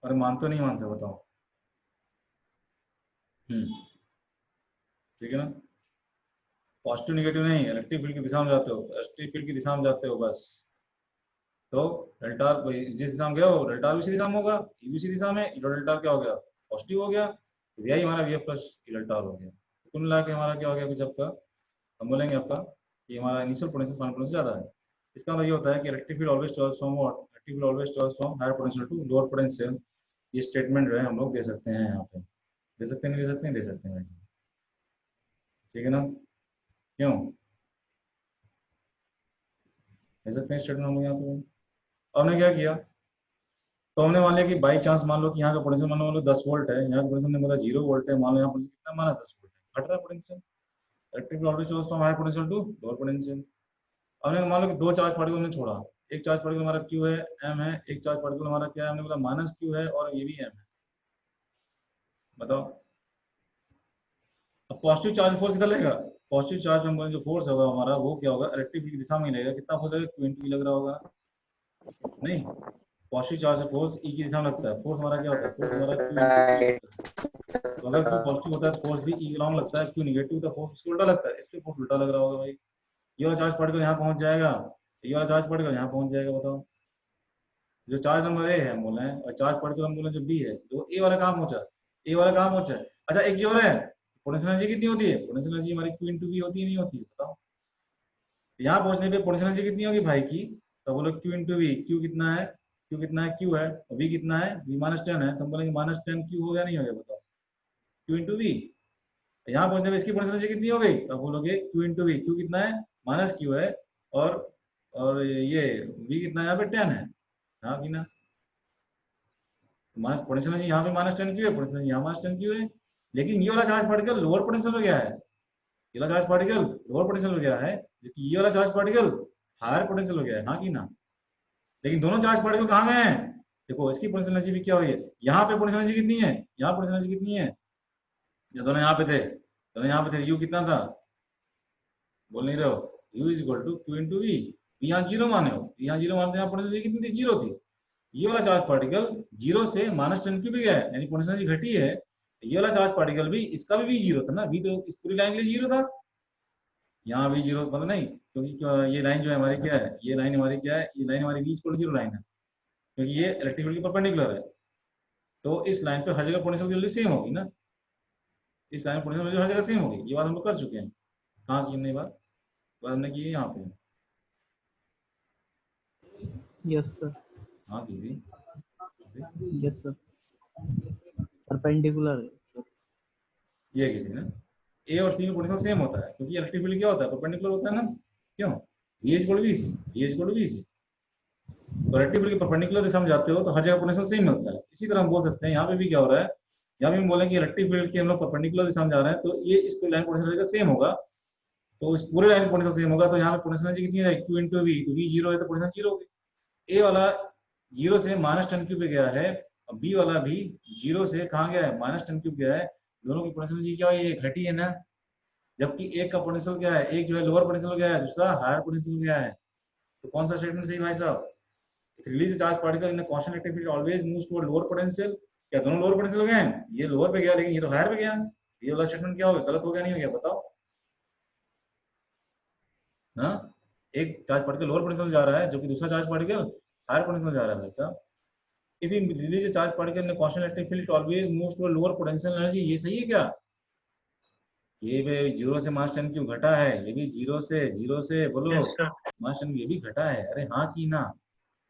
अरे मान तो नहीं मानते बताओ? ठीक है ना, पॉजिटिव निगेटिव नहीं, इलेक्ट्रिक फील्ड की दिशा में जाते हो, इलेक्ट्रिक फील्ड की दिशा में जाते हो बस, तो डेल्टा जिस दिशा में गए हो डेल्टा भी उसी दिशा में होगा, ई भी उसी दिशा में, ई डेल्टा क्या हो गया, पॉजिटिव हो गया, वी आई हमारा वी एफ प्लस ई डेल्टा हो गया। कुल मिला के हमारा क्या हो गया कुछ आपका, हम बोलेंगे आपका कि हमारा इनिशियल पोटेंशियल फाइनल पोटेंशियल ज्यादा है। इसका मतलब ये होता है कि electric field always travels from what, electric field always travels from higher potential to lower potential. ये स्टेटमेंट जो है हम लोग दे सकते हैं यहाँ पे, दे सकते हैं नहीं दे सकते हैं, दे सकते हैं वैसे, ठीक है ना, क्यों दे सकते हैं स्टेटमेंट हम लोग यहाँ पे। हमने क्या किया, तो हमने मान लिया कि बाई चांस मान लो कि यहाँ का पोटेंशियल मान लो 10 वोल्ट है, यहाँ का पोटेंशियल हमने बोला 0 वोल्ट है, मान लो यहाँ पोटेंशियल कितना माइनस 10 वोल्ट है, घट रहा है potential. Electric always travels from higher potential to lower potential. हमने मान लो कि 2 चार्ज पार्टिकल हमने छोड़ा, एक चार्ज पार्टिकल हमारा क्यू है, एम है, एक चार्ज पार्टिकल हमारा क्या है, हमने बोला माइनस क्यू है और ये भी एम है, बताओ। अब पॉजिटिव चार्ज फोर्स कितना लगेगा, पॉजिटिव चार्ज में जो फोर्स होगा हमारा वो क्या होगा, इलेक्ट्रिक की दिशा में ही लगेगा, कितना फोर्स लगेगा, क्यू इंटू लग रहा होगा नहीं, पॉजिटिव चार्ज से फोर्स ई की दिशा में लगता है, फोर्स हमारा क्या होता है, फोर्स हमारा क्यू, तो अगर क्यू पॉजिटिव होता है तो फोर्स भी ई लॉन्ग लगता है, क्यू नेगेटिव तो फोर्स उसको उल्टा लगता है, इसलिए फोर्स उल्टा लग रहा होगा भाई। ये वाला चार्ज पार्टिकल यहाँ पहुंच जाएगा, ये वाला चार्ज पार्टिकल यहाँ पहुंच जाएगा, बताओ जो चार्ज नंबर ए है हम बोल रहे हैं, और चार्ज पार्टिकल हम बोल रहे हैं जो बी है, तो ए वाला कहाँ पहुंचा, ए वाला कहाँ पहुंचा है। अच्छा एक जो है पोटेंशियल एनर्जी कितनी होती है, पोटेंशियल एनर्जी हमारी Q इंटू वी होती है नहीं होती है बताओ। यहाँ पहुंचने पे पोटेंशियल एनर्जी कितनी होगी भाई की, तो बोलो Q इंटू वी, Q कितना है, Q कितना है, Q है, वी कितना है, वी -10 है, तो हम बोलेंगे -10 Q हो गया नहीं हो गया बताओ, Q इंटू वी। यहाँ पहुंचने पे इसकी पोटेंशियल एनर्जी कितनी हो गई, तो बोलोगे Q इंटू वी, Q कितना है -Q है, और ये वी कितना है यहाँ पे 10 है, हाँ कि ना। पोटेंशियल एनर्जी यहाँ पे -10 Q है, पोटेंशियल एनर्जी यहाँ -10 Q है, लेकिन ये वाला चार्ज पार्टिकल लोअर पोटेंशियल हो गया है, ये वाला चार्ज पार्टिकल लोअर पोटेंशियल हो गया है, जबकि ये वाला चार्ज पार्टिकल हायर पोटेंशियल हो गया है, हाँ कि ना। लेकिन दोनों चार्ज पार्टिकल कहाँ गए हैं, देखो इसकी पोटेंशियल एनर्जी भी क्या हुई है, यहाँ पे पोटेंशियल एनर्जी कितनी है, यहाँ पोटेंशियल एनर्जी कितनी है, ये दोनों यहाँ पे थे, दोनों यहाँ पे थे, यू कितना था, बोल नहीं रहे हो, U is equal to Q into V, यहाँ जीरो माने हो, यहाँ जीरो मानते यहाँ पोटेंशियल एनर्जी कितनी थी, जीरो थी। ये वाला चार्ज पार्टिकल जीरो से -10 भी गया है, यानी पोटेंशियल एनर्जी घटी है। ये वाला चार्ज पार्टिकल भी, इसका भी जीरो था ना, वी तो इस पूरी लाइन के लिए जीरो था, यहाँ भी जीरो मतलब नहीं, क्योंकि ये लाइन जो है हमारी क्या है, ये लाइन हमारी क्या है, ये लाइन हमारी वी इक्वल जीरो लाइन है, क्योंकि ये इलेक्ट्रिक फील्ड के परपेंडिकुलर है, तो इस लाइन पे हर जगह पोटेंशियल वैल्यू सेम होगी ना, इस लाइन में पोटेंशियल वैल्यू हर जगह सेम होगी, ये बात हम लोग कर चुके हैं। कहाँ की हमने बात हमने की है यहाँ पे, यस सर, हाँ की थी, यस सर, परपेंडिकुलर है सर। ये की थी ना, ए और सी में पोटेंशियल सेम होता है, क्योंकि इलेक्ट्रिक फील्ड क्या होता है, परपेंडिकुलर होता है ना, क्यों, V is equal to V C, V is equal to V C, तो इलेक्ट्रिक फील्ड के परपेंडिकुलर दिशा में जाते हो तो हर जगह पोटेंशियल सेम मिलता है। इसी तरह हम बोल सकते हैं यहाँ पे भी क्या हो रहा है, यहाँ पे हम बोलेंगे इलेक्ट्रिक फील्ड के हम लोग परपेंडिकुलर दिशा में जा रहे हैं, तो ये इस लाइन पोटेंशियल का सेम होगा, तो इस पूरे लाइन पोटेंशियल सेम होगा, तो यहाँ पे पोटेंशियल एनर्जी कितनी है, Q इंटू वी, तो वी जीरो है तो पोटेंशियल जीरो होगी। ए वाला जीरो से -10 पे गया है, और बी वाला भी जीरो से कहाँ गया है, -10 गया है, दोनों की पोटेंशियल एनर्जी क्या है, घटी है ना, जबकि एक का पोटेंशियल क्या है, एक जो है लोअर पोटेंशियल गया है, दूसरा हायर पोटेंशियल गया है, तो कौन सा स्टेटमेंट सही भाई साहब, release charge particle in constant electric field always moves toward lower potential, क्या दोनों लोअर पोटेंशियल हो गए हैं, ये लोअर पे गया लेकिन ये तो हायर पे गया, ये वाला स्टेटमेंट क्या हो गया, गलत हो गया नहीं हो गया बताओ, हाँ, एक चार्ज पार्टिकल लोअर पोटेंशियल जा रहा है, जबकि दूसरा चार्ज पार्टिकल हायर पोटेंशियल जा रहा है भाई साहब। If you release charge particle in constant electric field always moves toward lower potential energy, ये सही है क्या, ये भी जीरो से -10 घटा है, ये भी जीरो से बोलो यस सर, -10 ये भी घटा है, अरे हाँ की ना,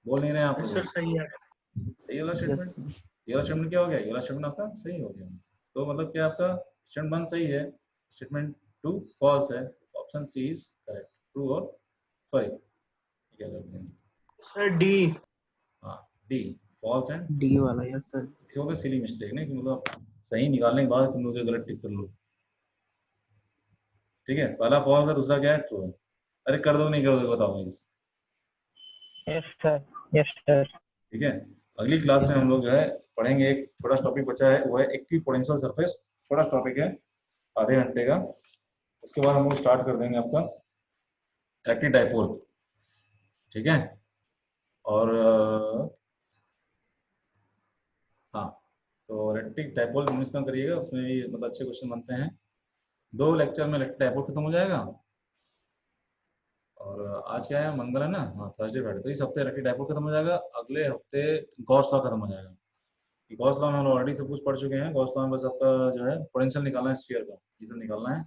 बोल नहीं रहे आप यस लोग, सर सही है। सही वाला यस स्टेटमेंट, सर, ये वाला स्टेटमेंट क्या हो गया, ये वाला स्टेटमेंट आपका सही हो गया, तो मतलब क्या आपका स्टेटमेंट 1 सही है, स्टेटमेंट 2 फॉल्स है, option C is correct, true और सॉरी क्या करते हैं, सर डी, हाँ डी फॉल्स एंड, डी वाला, यस सर। इसको तो सिली मिस्टेक नहीं कि मतलब सही निकालने के बाद तुम लोग जो गलत टिक कर लो, ठीक है, पहला फॉल्स है, दूसरा क्या है, ट्रू है, अरे कर दो नहीं कर दो बताओ मुझे, यस सर, यस सर। ठीक है। अगली क्लास में हम लोग जो है पढ़ेंगे, एक छोटा टॉपिक बचा है, वो है एक्टिव पोटेंशियल सरफेस, छोटा टॉपिक है आधे घंटे का, उसके बाद हम लोग स्टार्ट कर देंगे आपका इलेक्ट्रिक डाइपोल, ठीक है। और हाँ, तो इलेक्ट्रिक डाइपोल मिस ना करिएगा, उसमें भी मतलब अच्छे क्वेश्चन बनते हैं, 2 लेक्चर में इलेक्ट्रिक डाइपोल खत्म हो जाएगा, और आज क्या है, मंगल है ना, हाँ थर्सडे फ्राइडे, तो इस हफ्ते इलेक्ट्रिक डाइपोल खत्म हो जाएगा, अगले हफ्ते गॉस लॉ खत्म हो जाएगा। गॉस लॉ में हम ऑलरेडी सब कुछ पढ़ चुके हैं, गॉस लॉ में बस आपका जो है पोटेंशियल निकालना है स्फीयर का, ये सब निकालना है,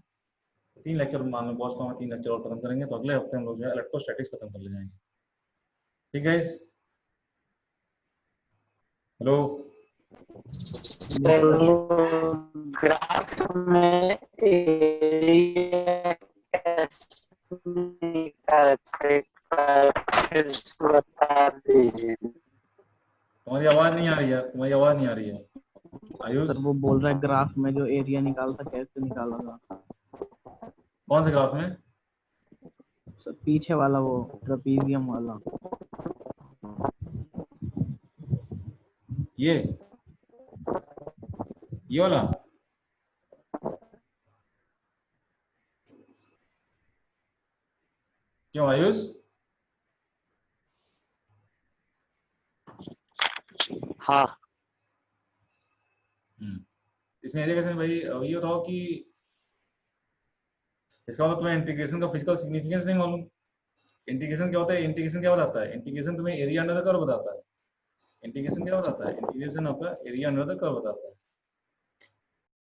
तो 3 लेक्चर मान लो गॉस लॉ में 3 लेक्चर और खत्म करेंगे, तो अगले हफ्ते हम लोग जो है इलेक्ट्रोस्टैटिक्स खत्म कर ले जाएंगे, ठीक है। हेलो, ग्राफ में एरिया कैसे निकालते हैं, फिर से बता दीजिए। तुम्हारी आवाज नहीं आ रही है, तुम्हारी आवाज नहीं आ रही है आयुष, सर वो बोल रहा है ग्राफ में जो एरिया निकालता कैसे निकालेगा। कौन से ग्राफ में, सर पीछे वाला, वो ट्रेपीजियम वाला। ये वाला, क्यों आयुष, हाँ, इसमें एरिया कैसे भाई, ये बताओ कि इसका मतलब तुम्हें इंटीग्रेशन का फिजिकल सिग्निफिकेंस नहीं मालूम। इंटीग्रेशन क्या होता है, इंटीग्रेशन क्या बताता है, इंटीग्रेशन तुम्हें एरिया अंडर द कर्व बताता है, इंटीग्रेशन क्या बताता है? इंटीग्रेशन आपका एरिया अंडर द कर्व बताता है।